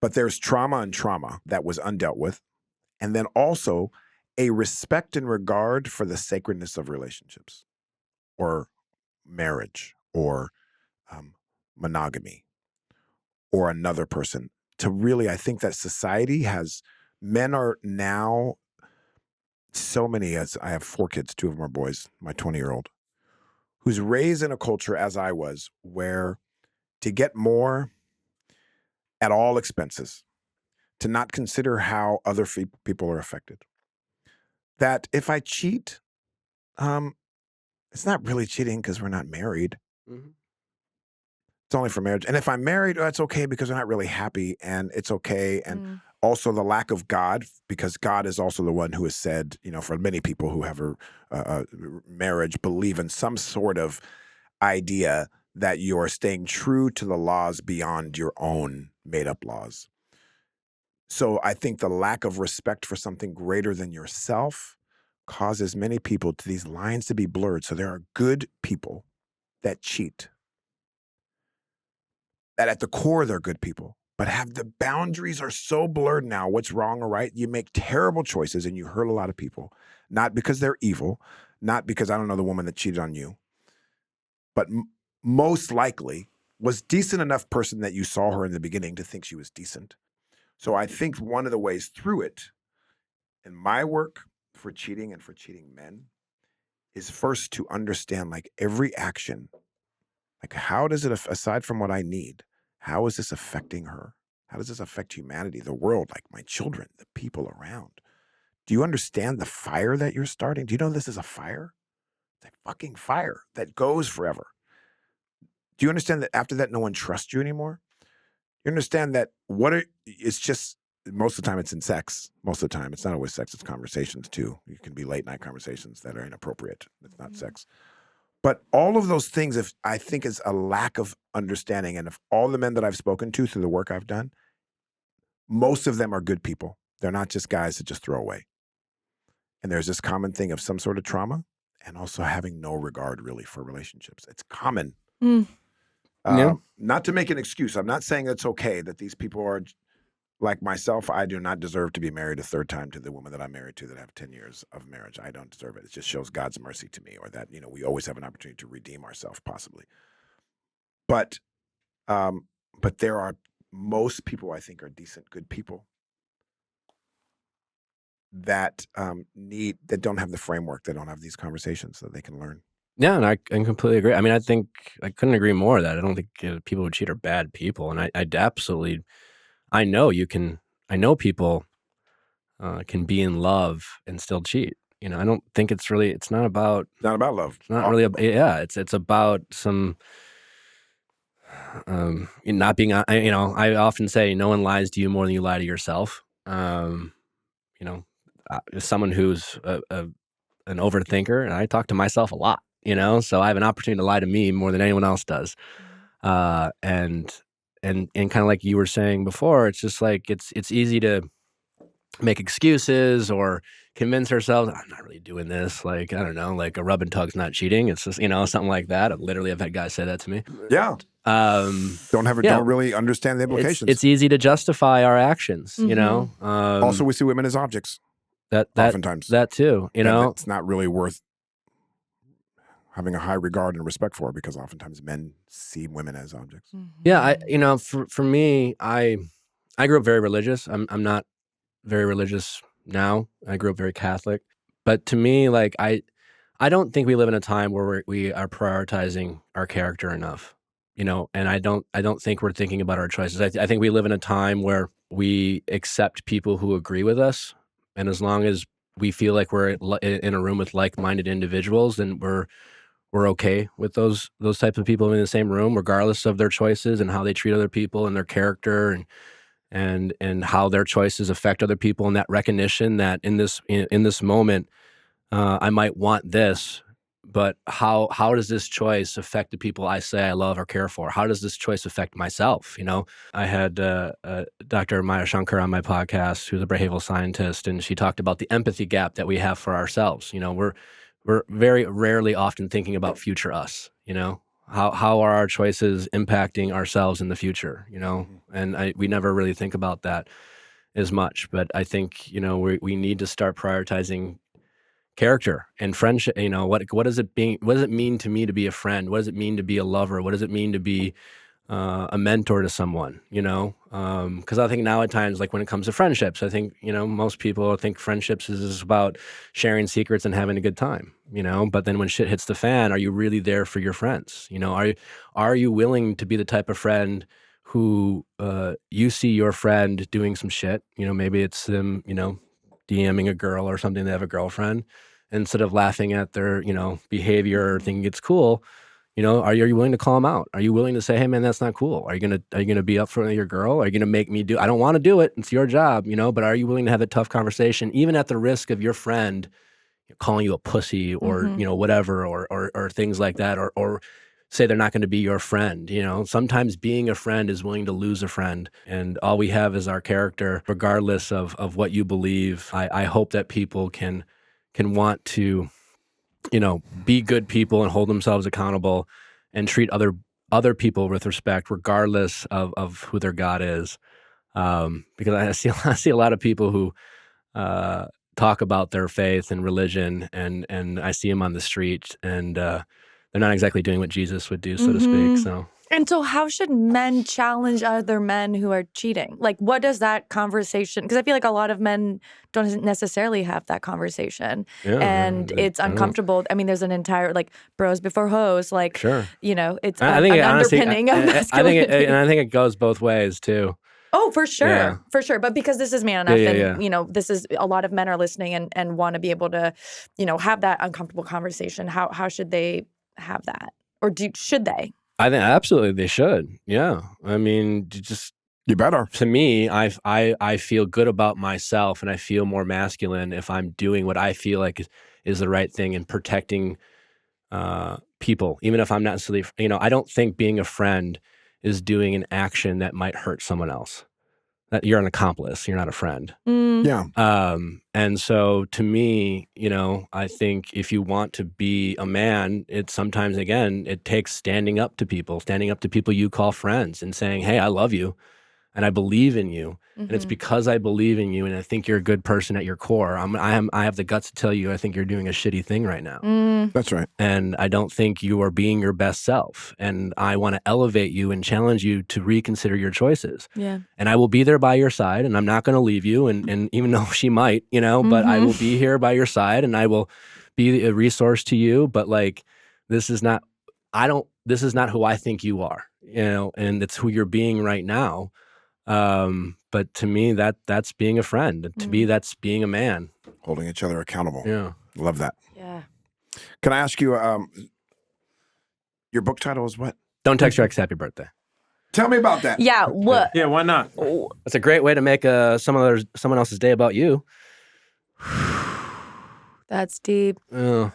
But there's trauma and trauma that was undealt with. And then also a respect and regard for the sacredness of relationships or marriage or monogamy or another person. To really, I think that society men are now, so many, as I have 4 kids, 2 of them are boys, my 20-year-old, who's raised in a culture as I was, where to get more at all expenses, to not consider how other people are affected. That if I cheat, it's not really cheating because we're not married. Mm-hmm. It's only for marriage. And if I'm married, it's okay because we're not really happy, and it's okay. And also the lack of God, because God is also the one who has said, for many people who have a marriage, believe in some sort of idea that you are staying true to the laws beyond your own made-up laws. So I think the lack of respect for something greater than yourself causes many people to these lines to be blurred. So there are good people that cheat, that at the core they're good people, but the boundaries are so blurred now, what's wrong or right. You make terrible choices and you hurt a lot of people, not because they're evil, not because I don't know the woman that cheated on you, but most likely was decent enough person that you saw her in the beginning to think she was decent. So I think one of the ways through it in my work for cheating and for cheating men is first to understand every action, how does it, aside from what I need, how is this affecting her? How does this affect humanity, the world, my children, the people around? Do you understand the fire that you're starting? Do you know this is a fire? It's a fucking fire that goes forever. Do you understand that after that, no one trusts you anymore? You understand that it's just, most of the time it's in sex. Most of the time, it's not always sex, it's conversations too. You can be late night conversations that are inappropriate. It's not sex. But all of those things, I think is a lack of understanding. And if all the men that I've spoken to through the work I've done, most of them are good people. They're not just guys that just throw away. And there's this common thing of some sort of trauma and also having no regard really for relationships. It's common. Not to make an excuse. I'm not saying it's okay that these people are like myself. I do not deserve to be married a third time to the woman that I'm married to that have 10 years of marriage. I don't deserve it. It just shows God's mercy to me, or that, we always have an opportunity to redeem ourselves possibly. But there are, most people I think are decent, good people that that don't have the framework, that don't have these conversations that they can learn. Yeah, and I completely agree. I mean, I think I couldn't agree more that I don't think people who cheat are bad people, and I absolutely, I know people can be in love and still cheat. I don't think it's not about love. It's not really about, it's about some not being. I often say no one lies to you more than you lie to yourself. As someone who's an overthinker, and I talk to myself a lot. So I have an opportunity to lie to me more than anyone else does. And kind of like you were saying before, it's just it's easy to make excuses or convince ourselves, I'm not really doing this. I don't know, a rub and tug's not cheating. It's just, something like that. I've had guys say that to me. Yeah. Don't really understand the implications. It's easy to justify our actions, also, we see women as objects. Oftentimes. That too, It's not really worth having a high regard and respect for, because oftentimes men see women as objects. Yeah, for me, I grew up very religious. I'm not very religious now. I grew up very Catholic, but to me, I don't think we live in a time where we are prioritizing our character enough. and I don't think we're thinking about our choices. I think we live in a time where we accept people who agree with us, and as long as we feel like we're in a room with like-minded individuals, then we're okay with those types of people in the same room, regardless of their choices and how they treat other people and their character and how their choices affect other people, and that recognition that in this moment, I might want this, but how does this choice affect the people I say I love or care for? How does this choice affect myself? I had Dr. Maya Shankar on my podcast, who's a behavioral scientist, and she talked about the empathy gap that we have for ourselves. We're very rarely often thinking about future us. How are our choices impacting ourselves in the future? And we never really think about that as much. But I think we need to start prioritizing character and friendship. What does it mean to me to be a friend? What does it mean to be a lover? What does it mean to be a mentor to someone? Because I think now at times, like when it comes to friendships, I think most people think friendships is about sharing secrets and having a good time. But then when shit hits the fan, are you really there for your friends? Are you willing to be the type of friend who you see your friend doing some shit? Maybe it's them DMing a girl or something. They have a girlfriend. Instead of laughing at their, behavior or thinking it's cool, are you willing to call them out? Are you willing to say, hey man, that's not cool? Are you gonna be up front of your girl? Are you gonna make me do? I don't want to do it. It's your job, but are you willing to have a tough conversation, even at the risk of your friend calling you a pussy or whatever, or things like that, or say they're not going to be your friend? Sometimes being a friend is willing to lose a friend, and all we have is our character, regardless of what you believe. I hope that people can want to, be good people and hold themselves accountable and treat other people with respect, regardless of who their God is. Because I see a lot of people who talk about their faith and religion, and I see them on the street, and they're not exactly doing what Jesus would do, so to speak. So. And so how should men challenge other men who are cheating? Like, what does that conversation, because I feel like a lot of men don't necessarily have that conversation. Yeah, and it's uncomfortable. I mean, there's an entire, like, bros before hoes, like, sure. It's I think an honestly, underpinning of masculinity. I think it goes both ways too. Oh, for sure. Yeah. For sure. But because this is Man Enough, and, this is, a lot of men are listening and want to be able to, have that uncomfortable conversation. How should they have that? Or should they? I think absolutely they should. Yeah. I mean, You better. to me, I feel good about myself, and I feel more masculine if I'm doing what I feel like is the right thing and protecting people, even if I'm not necessarily, I don't think being a friend is doing an action that might hurt someone else. That you're an accomplice, you're not a friend. Yeah. And so to me, I think if you want to be a man, it sometimes, again, it takes standing up to people you call friends and saying, hey, I love you and I believe in you. And it's because I believe in you and I think you're a good person at your core. I have the guts to tell you I think you're doing a shitty thing right now. That's right. And I don't think you are being your best self. And I want to elevate you and challenge you to reconsider your choices. Yeah. And I will be there by your side, and I'm not going to leave you. And even though she might, but I will be here by your side, and I will be a resource to you. But like, this is not who I think you are, and it's who you're being right now. But to me, that's being a friend. To me, that's being a man. Holding each other accountable. Yeah. Love that. Yeah. Can I ask you, your book title is what? Don't text your ex happy birthday. Tell me about that. Yeah. What? Yeah, why not? It's a great way to make someone else's day about you. That's deep. I don't know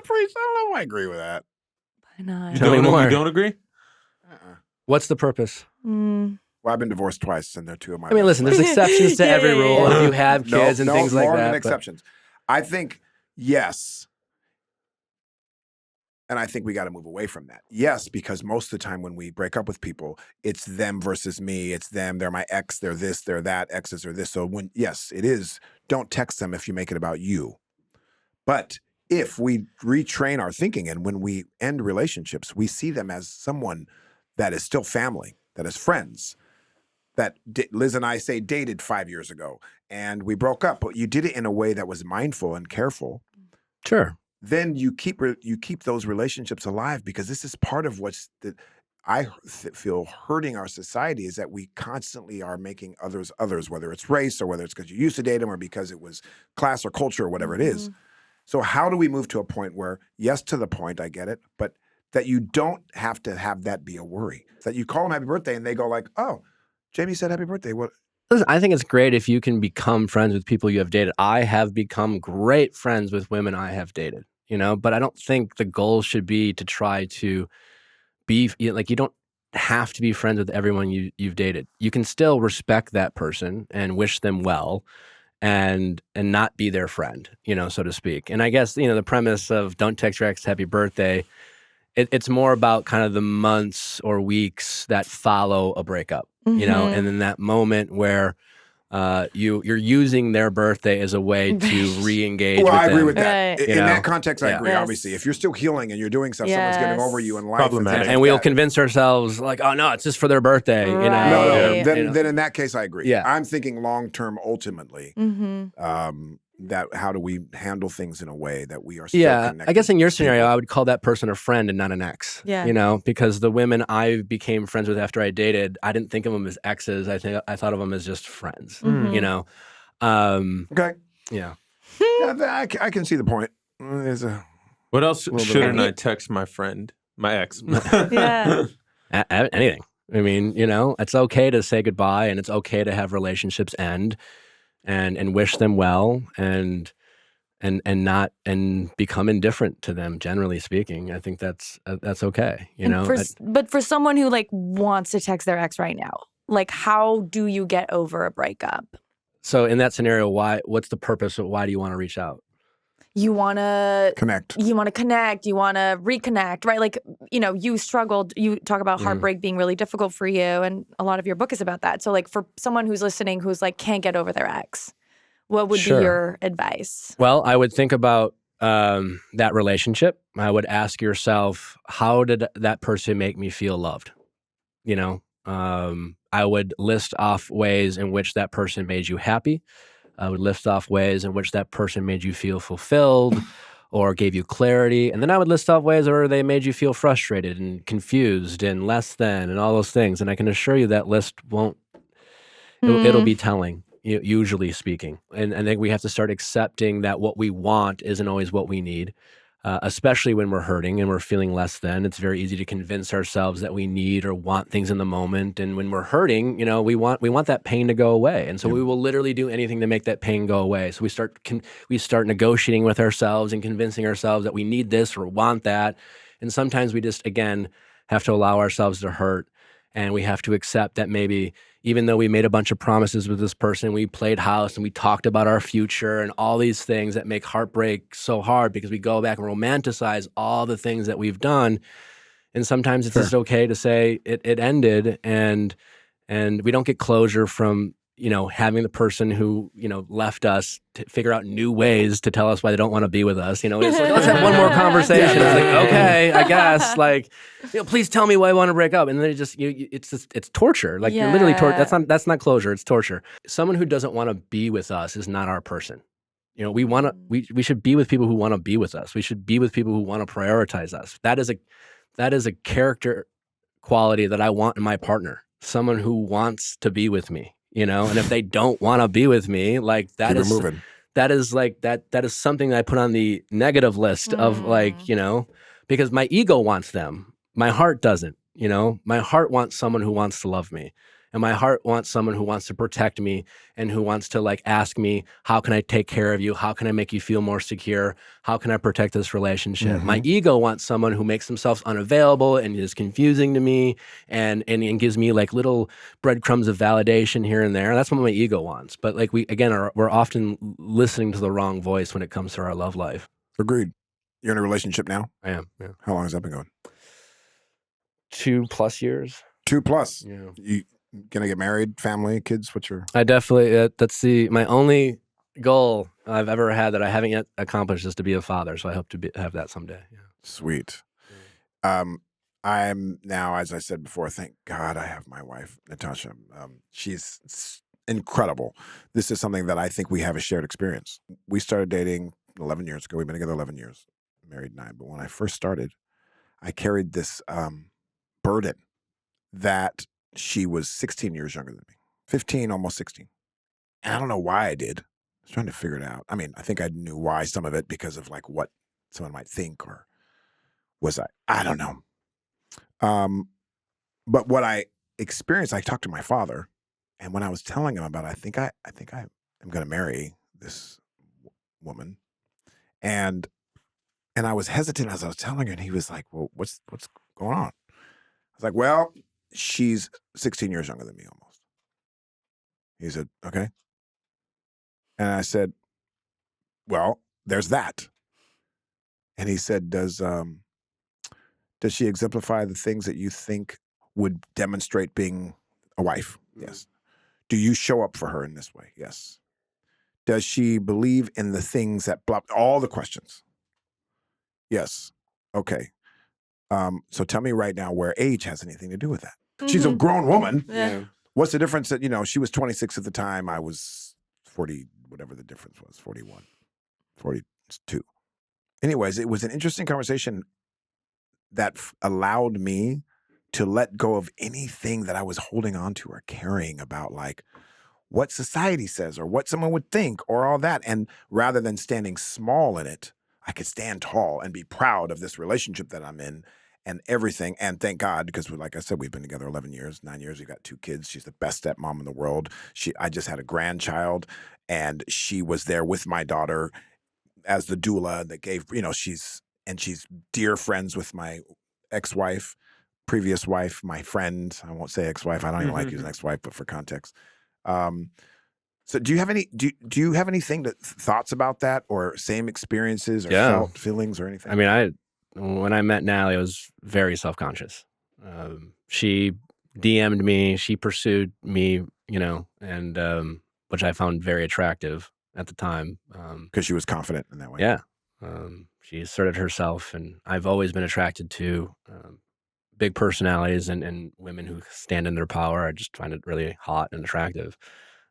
if I agree with that. Why not? Tell me more. You don't agree? What's the purpose? Well, I've been divorced twice, and they're two of my. I mean, listen, there's exceptions to every rule. Yeah. If you have kids and things like more that. than exceptions. I think yes, and I think we got to move away from that. Yes, because most of the time when we break up with people, it's them versus me. It's them. They're my ex. They're this. They're that. Exes are this. So yes, it is. Don't text them if you make it about you. But if we retrain our thinking, and when we end relationships, we see them as someone that is still family, that is friends. That Liz and I say dated 5 years ago, and we broke up, but you did it in a way that was mindful and careful. Sure. Then you keep those relationships alive, because this is part of feel hurting our society is that we constantly are making others, whether it's race or whether it's because you used to date them or because it was class or culture or whatever it is. So how do we move to a point where, yes, to the point, I get it, but that you don't have to have that be a worry? That you call them happy birthday and they go like, oh, Jamey said happy birthday. What? Listen, I think it's great if you can become friends with people you have dated. I have become great friends with women I have dated, but I don't think the goal should be to try to be like, you don't have to be friends with everyone you've dated. You can still respect that person and wish them well and not be their friend, so to speak. And I guess, the premise of don't text your ex happy birthday, it's more about kind of the months or weeks that follow a breakup, and in that moment where you're using their birthday as a way to re-engage. Well, with I agree them. with that. Right. In that context, I agree. Yes. Obviously, if you're still healing and you're doing stuff, someone's getting over you in life. Problematic. And we'll convince ourselves like, oh no, it's just for their birthday. Right. No. Yeah. Then in that case, I agree. Yeah. I'm thinking long term. Ultimately, that how do we handle things in a way that we are still connected? I guess in your to scenario, people? I would call that person a friend and not an ex. Yeah. Because the women I became friends with after I dated, I didn't think of them as exes. I thought of them as just friends. Okay. Yeah. I can see the point. There's a What else bit shouldn't of- I text my friend, my ex? Yeah. Anything. I mean, it's okay to say goodbye and it's okay to have relationships end and wish them well and not become indifferent to them, generally speaking. I think that's okay. But for someone who like wants to text their ex right now, like how do you get over a breakup? So in that scenario, what's the purpose? Why do you want to reach out? You want to connect. You want to connect. You want to reconnect, right? Like, you struggled. You talk about heartbreak being really difficult for you. And a lot of your book is about that. So like for someone who's listening, who's like, can't get over their ex, what would be your advice? Well, I would think about that relationship. I would ask yourself, how did that person make me feel loved? I would list off ways in which that person made you happy. I would list off ways in which that person made you feel fulfilled or gave you clarity. And then I would list off ways where they made you feel frustrated and confused and less than and all those things. And I can assure you that list it'll be telling, usually speaking. And I think we have to start accepting that what we want isn't always what we need. Especially when we're hurting and we're feeling less than. It's very easy to convince ourselves that we need or want things in the moment. And when we're hurting, we want that pain to go away. And so we will literally do anything to make that pain go away. So we start negotiating with ourselves and convincing ourselves that we need this or want that. And sometimes we just, again, have to allow ourselves to hurt. And we have to accept that maybe even though we made a bunch of promises with this person, we played house and we talked about our future and all these things that make heartbreak so hard because we go back and romanticize all the things that we've done. And sometimes it's just okay to say it ended and we don't get closure from, having the person who, left us to figure out new ways to tell us why they don't want to be with us. It's like, let's have one more conversation. It's like, okay, I guess, like, please tell me why I want to break up. And then it's torture. Like you're literally that's not closure. It's torture. Someone who doesn't want to be with us is not our person. We should be with people who want to be with us. We should be with people who want to prioritize us. That is a character quality that I want in my partner. Someone who wants to be with me. And if they don't want to be with me, like that is something that I put on the negative list of because my ego wants them. My heart doesn't, my heart wants someone who wants to love me. And my heart wants someone who wants to protect me and who wants to like ask me, how can I take care of you? How can I make you feel more secure? How can I protect this relationship? My ego wants someone who makes themselves unavailable and is confusing to me and gives me like little breadcrumbs of validation here and there. That's what my ego wants. But like we're often listening to the wrong voice when it comes to our love life. Agreed. You're in a relationship now? I am, yeah. How long has that been going? 2+ years. 2+? Yeah. You gonna get married, family, kids? What's your... I definitely, that's my only goal I've ever had that I haven't yet accomplished is to be a father. So I hope to have that someday. Yeah. Sweet. I'm now, as I said before, thank God I have my wife, Natasha. She's incredible. This is something that I think we have a shared experience. We started dating 11 years ago. We've been together 11 years, married 9. But when I first started, I carried this burden that she was 16 years younger than me, 15, almost 16. And I don't know why I did. I was trying to figure it out. I mean, I think I knew why some of it because of like what someone might think, or was I don't know. But what I experienced, I talked to my father, and when I was telling him about it, I think I am going to marry this woman, and I was hesitant as I was telling her, and he was like, "Well, what's going on?" I was like, "Well, she's 16 years younger than me, almost." He said, "Okay," and I said, "Well, there's that." And he said, "Does she exemplify the things that you think would demonstrate being a wife?" Yes. "Do you show up for her in this way?" Yes. "Does she believe in the things that blah," all the questions? Yes. Okay. So tell me right now where age has anything to do with that. She's a grown woman. Yeah. What's the difference that, she was 26 at the time, I was 40, whatever the difference was, 41, 42. Anyways, it was an interesting conversation that allowed me to let go of anything that I was holding on to or carrying about, like what society says or what someone would think or all that. And rather than standing small in it, I could stand tall and be proud of this relationship that I'm in and everything. And thank God, because like I said, we've been together 11 years, 9 years. We've got 2 kids. She's the best stepmom in the world. I just had a grandchild, and she was there with my daughter as the doula that gave, she's dear friends with my ex-wife, previous wife, my friend. I won't say ex-wife. I don't even like using ex-wife, but for context. So do you have anything thoughts about that, or same experiences or felt feelings or anything? I mean, when I met Natalie, I was very self-conscious. She DM'd me, she pursued me, and which I found very attractive at the time. Because she was confident in that way. Yeah. She asserted herself, and I've always been attracted to big personalities and women who stand in their power. I just find it really hot and attractive.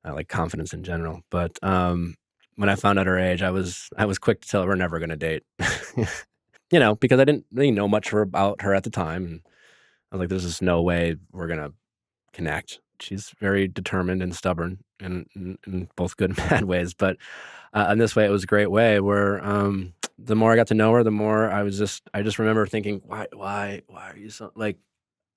I like confidence in general. But when I found out her age, I was quick to tell her we're never going to date. Because I didn't really know much about her at the time. And I was like, there's just no way we're going to connect. She's very determined and stubborn in both good and bad ways. But in this way, it was a great way where the more I got to know her, the more I just remember thinking, why are you so like,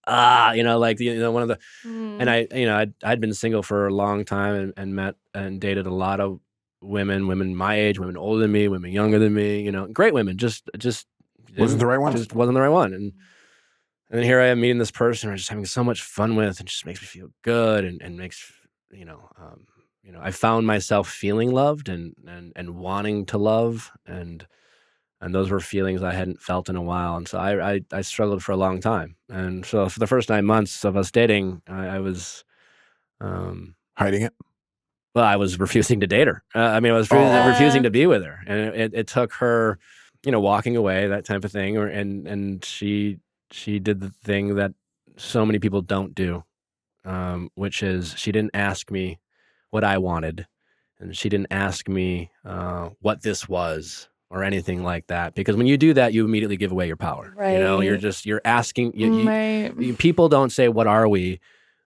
one of the, and I'd been single for a long time and met and dated a lot of women my age, women older than me, women younger than me, great women, just wasn't the right one. Just wasn't the right one. And then here I am meeting this person I'm just having so much fun with, and just makes me feel good and makes, I found myself feeling loved and wanting to love, and those were feelings I hadn't felt in a while. And so I struggled for a long time. And so for the first 9 months of us dating, I was hiding it. Well, I was refusing to date her. I was refusing to be with her, and it took her, walking away, that type of thing, and she did the thing that so many people don't do, which is she didn't ask me what I wanted, and she didn't ask me what this was or anything like that. Because when you do that, you immediately give away your power. Right. You're asking. People don't say, "What are we?"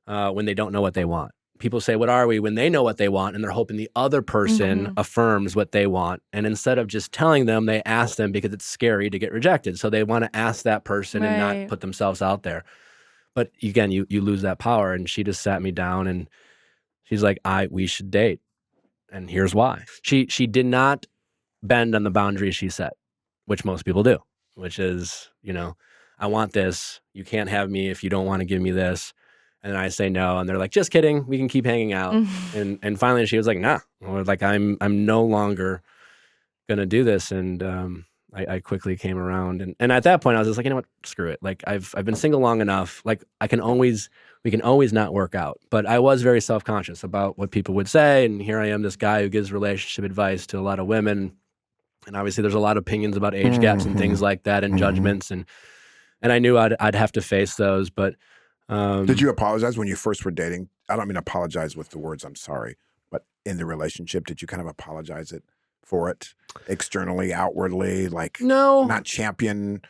When they don't know what they want. People say, "What are we?" when they know what they want, and they're hoping the other person affirms what they want. And instead of just telling them, they ask them because it's scary to get rejected. So they want to ask that person and not put themselves out there. But again, you lose that power. And she just sat me down and she's like, we should date. And here's why. She did not bend on the boundaries she set, which most people do, which is, I want this. You can't have me if you don't want to give me this. And I say no, and they're like, "Just kidding. We can keep hanging out." And finally, she was like, "Nah." Or like, "I'm no longer gonna do this." And I quickly came around, and at that point, I was just like, "You know what? Screw it. Like, I've been single long enough. Like, we can always not work out." But I was very self-conscious about what people would say, and here I am, this guy who gives relationship advice to a lot of women, and obviously, there's a lot of opinions about age gaps and things like that, and judgments, and I knew I'd have to face those, but. Did you apologize when you first were dating? I don't mean apologize with the words "I'm sorry," but in the relationship, did you kind of apologize for it externally, outwardly, like no, not champion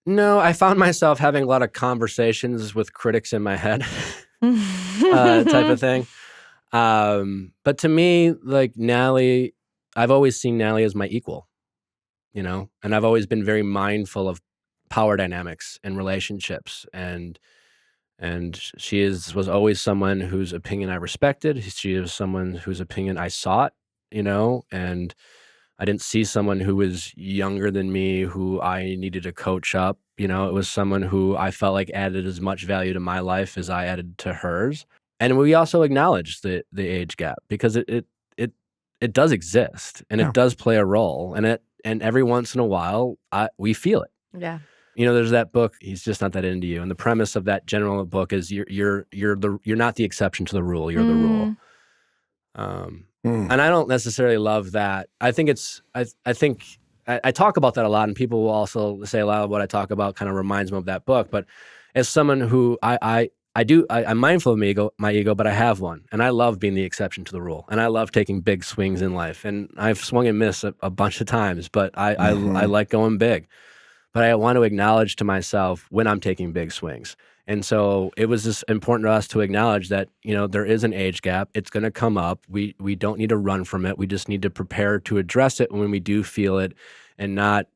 No, I found myself having a lot of conversations with critics in my head, type of thing. But to me, like Nally, I've always seen Nally as my equal, and I've always been very mindful of power dynamics and relationships, and she was always someone whose opinion I respected. She was someone whose opinion I sought, and I didn't see someone who was younger than me who I needed to coach up. It was someone who I felt like added as much value to my life as I added to hers. And we also acknowledged the age gap because it does exist and it does play a role. And every once in a while, we feel it. Yeah. There's that book, He's Just Not That Into You. And the premise of that general book is you're not the exception to the rule, you're the rule. And I don't necessarily love that. I think I talk about that a lot, and people will also say a lot of what I talk about kind of reminds them of that book. But as someone who I'm mindful of my ego, but I have one, and I love being the exception to the rule, and I love taking big swings in life, and I've swung and missed a bunch of times, but I like going big. But I want to acknowledge to myself when I'm taking big swings. And so it was just important to us to acknowledge that, there is an age gap. It's going to come up. We don't need to run from it. We just need to prepare to address it when we do feel it and not,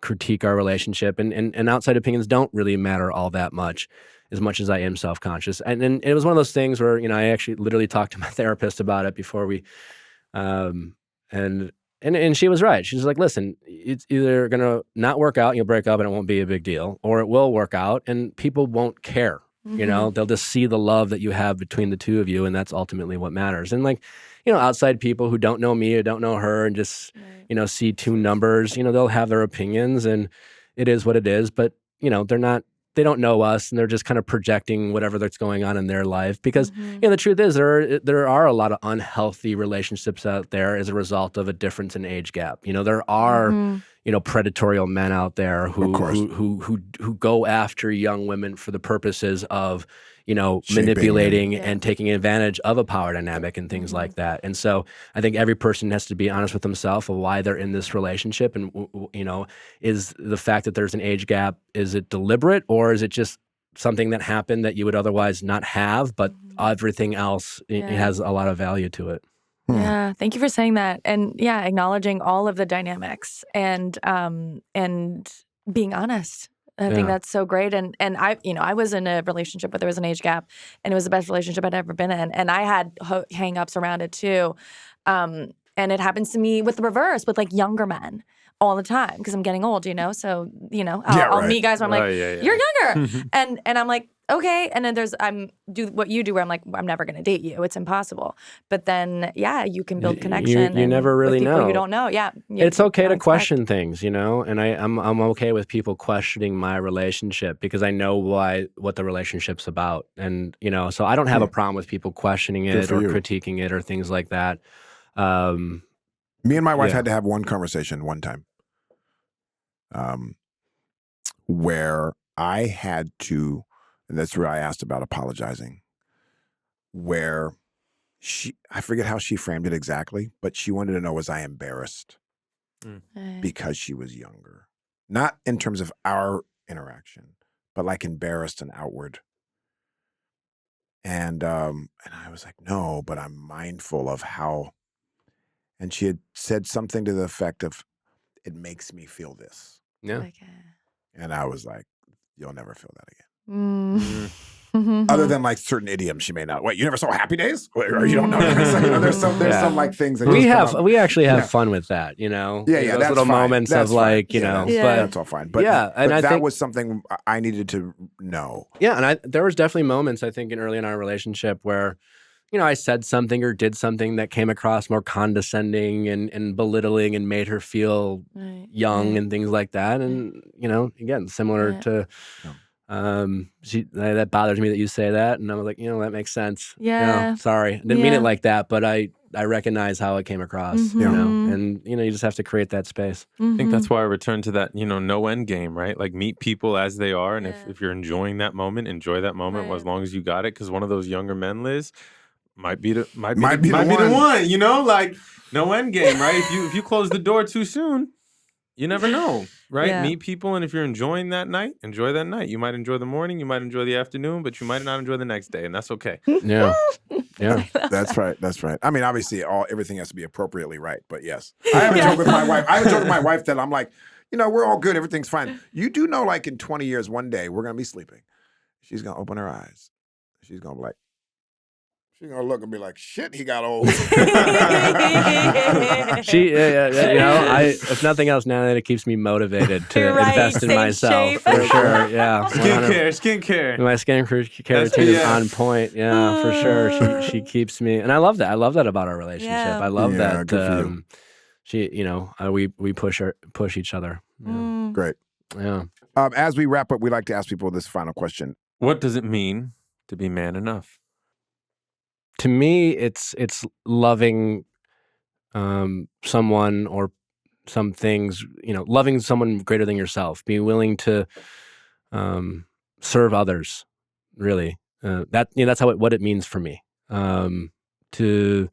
critique our relationship. And outside opinions don't really matter all that much as I am self-conscious. And it was one of those things where, I actually literally talked to my therapist about it before we, and she was right. She's like, listen, it's either going to not work out, you'll break up and it won't be a big deal, or it will work out and people won't care. They'll just see the love that you have between the two of you, and that's ultimately what matters. And outside people who don't know me or don't know her and just, see two numbers, they'll have their opinions and it is what it is, but, they don't know us and they're just kind of projecting whatever that's going on in their life because, the truth is there are a lot of unhealthy relationships out there as a result of a difference in age gap. There are, predatorial men out there who go after young women for the purposes of, manipulating and taking advantage of a power dynamic and things like that. And so I think every person has to be honest with themselves of why they're in this relationship. And, is the fact that there's an age gap, is it deliberate or is it just something that happened that you would otherwise not have, but everything else it has a lot of value to it. Yeah, thank you for saying that. And acknowledging all of the dynamics and being honest. I think that's so great. And I was in a relationship where there was an age gap, and it was the best relationship I'd ever been in. And I had hang-ups around it too. And it happens to me with the reverse, with like younger men all the time because I'm getting old, So, I'll meet guys where I'm like, you're younger. and I'm like, okay. And then I'm do what you do where I'm like, I'm never going to date you. It's impossible. But then, you can build connection. You never really know. You don't know. Yeah. It's okay to question things, and I'm okay with people questioning my relationship because I know what the relationship's about. And, so I don't have a problem with people questioning it or critiquing it or things like that. Me and my wife had to have one conversation one time where I had to, and that's where I asked about apologizing, where I forget how she framed it exactly, but she wanted to know, was I embarrassed because she was younger? Not in terms of our interaction, but like embarrassed and outward. And I was like, no, but I'm mindful of how, and she had said something to the effect of, it makes me feel this. Yeah. And I was like, you'll never feel that again. Other than like certain idioms she may not. Wait, you never saw Happy Days? Or you don't know? There's some like things that we actually have fun with that, those that's little fine. moments That's of like, fine. but that's all fine. But and I that think was something I needed to know. Yeah, and there was definitely moments I think early in our relationship where, I said something or did something that came across more condescending and belittling and made her feel young and things like that. And, again, similar to that bothers me that you say that. And I was like, that makes sense. Yeah. Sorry. I didn't mean it like that, but I recognize how it came across, and, you just have to create that space. I think that's why I return to that, no end game, right? Like meet people as they are. And if you're enjoying that moment, enjoy that moment as long as you got it. Because one of those younger men, Liz, might be the one, like no end game, right? If you close the door too soon, You never know, right? Yeah. Meet people, and if you're enjoying that night, enjoy that night. You might enjoy the morning, you might enjoy the afternoon, but you might not enjoy the next day, and that's okay. Yeah. Yeah. That's right. That's right. I mean, obviously, everything has to be appropriately right, but yes. I have a joke with my wife. I have a joke with my wife that I'm like, we're all good. Everything's fine. You do know, like in 20 years, one day, we're going to be sleeping. She's going to open her eyes. She's going to be like, she's going to look and be like, shit, he got old. If nothing else, now that it keeps me motivated to invest in myself. For sure. Yeah. Skincare. My skincare routine is on point. Yeah, for sure. She keeps me, and I love that. I love that about our relationship. Yeah. I love that. Good for you. We push each other. Yeah. Great. Yeah. As we wrap up, we like to ask people this final question. What does it mean to be man enough? To me, it's loving someone or some things, loving someone greater than yourself, being willing to serve others, really. That's what it means for me, to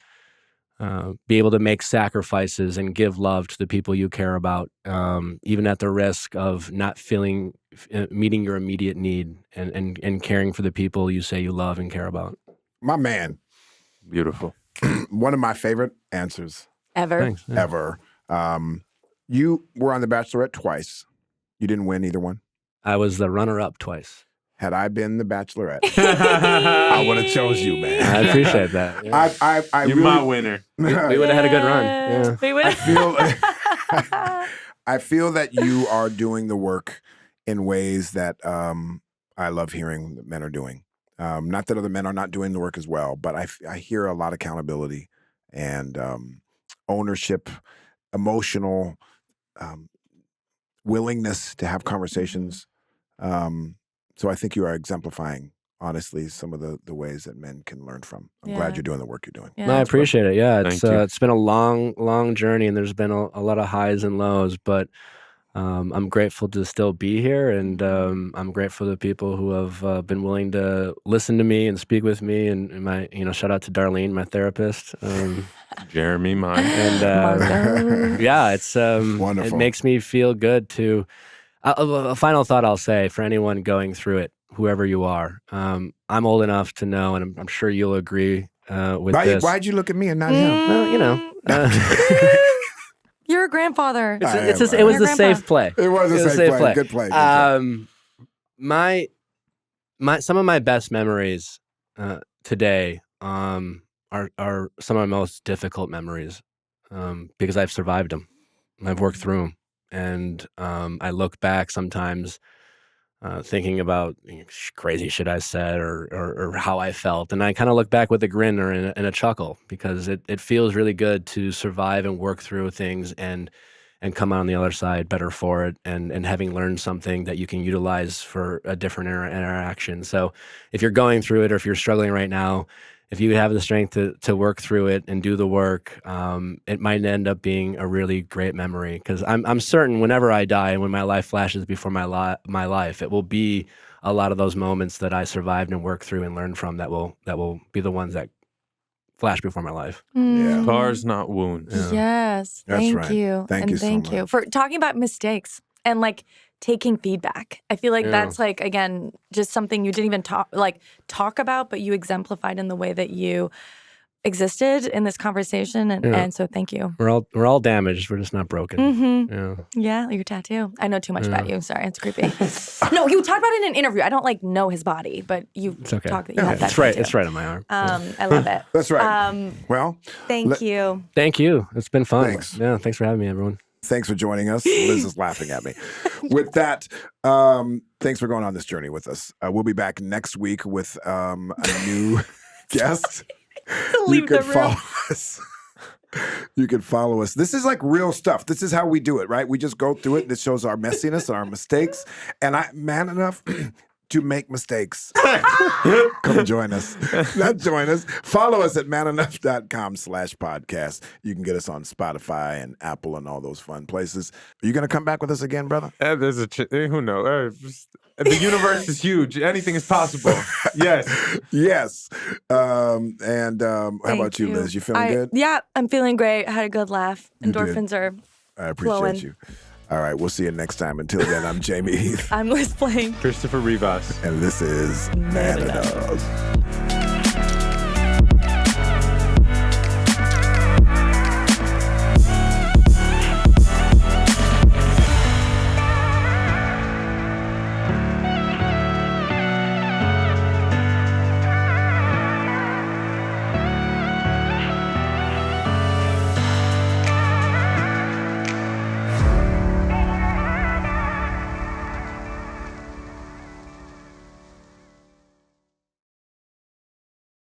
be able to make sacrifices and give love to the people you care about, even at the risk of not meeting your immediate need and caring for the people you say you love and care about. My man. Beautiful. One of my favorite answers Ever. Thanks. Yeah. ever. You were on The Bachelorette twice. You didn't win either one. I was the runner-up twice. Had I been The Bachelorette, I would have chose you, man. I appreciate that. Yeah. You're my winner. We would have had a good run. Yeah. We would. I feel that you are doing the work in ways that I love hearing that men are doing. Not that other men are not doing the work as well, but I hear a lot of accountability and ownership, emotional willingness to have conversations. So I think you are exemplifying, honestly, some of the ways that men can learn from. I'm glad you're doing the work you're doing. Yeah. No, I appreciate it. Yeah, it's been a long journey, and there's been a lot of highs and lows, but I'm grateful to still be here, and I'm grateful to the people who have been willing to listen to me and speak with me. And my, shout out to Darlene, my therapist, Jeremy, mine, and yeah, it's wonderful. It makes me feel good to. A final thought I'll say for anyone going through it, whoever you are, I'm old enough to know, and I'm sure you'll agree with this. Why'd you look at me and not him? Well, You're a grandfather. It was a safe play. It was a safe play. Good play. Some of my best memories today are some of my most difficult memories because I've survived them. I've worked through them, and I look back sometimes thinking about crazy shit I said or how I felt, and I kind of look back with a grin or in a chuckle because it feels really good to survive and work through things and come out on the other side better for it and having learned something that you can utilize for a different interaction. So if you're going through it or if you're struggling right now, if you have the strength to work through it and do the work, it might end up being a really great memory. Because I'm certain whenever I die and when my life flashes before my life, it will be a lot of those moments that I survived and worked through and learned from that will be the ones that flash before my life. Yeah. Scars, not wounds. Yeah. Yes. That's thank right. you. Thank you so thank you much. for talking about mistakes and taking feedback. I feel like that's again, just something you didn't even talk about, but you exemplified in the way that you existed in this conversation. And so thank you. We're all damaged. We're just not broken. Mm-hmm. Yeah, your tattoo. I know too much about you. Sorry, it's creepy. No, you talked about it in an interview. I don't know his body, but you talked that you had that It's right. tattoo. It's right on my arm. I love it. That's right. Well, thank you. Thank you. It's been fun. Thanks. Yeah, thanks for having me, everyone. thanks for joining us. Liz is laughing at me. With that, thanks for going on this journey with us. We'll be back next week with a new guest. You can follow us. You can follow us. This is like real stuff. This is how we do it, right? We just go through it. This shows our messiness and our mistakes. And I'm man enough to make mistakes. Come join us. Not join us. Follow us at manenough.com/podcast. You can get us on Spotify and Apple and all those fun places. Are you going to come back with us again, brother? There's who knows? The universe is huge. Anything is possible. Yes. Yes. How about you, Liz? You feeling good? Yeah, I'm feeling great. I had a good laugh. You did. Endorphins are I appreciate flowing. you. All right, we'll see you next time. Until then, I'm Jamey Heath, I'm Liz Blank. Christopher Rivas. and this is Man Enough.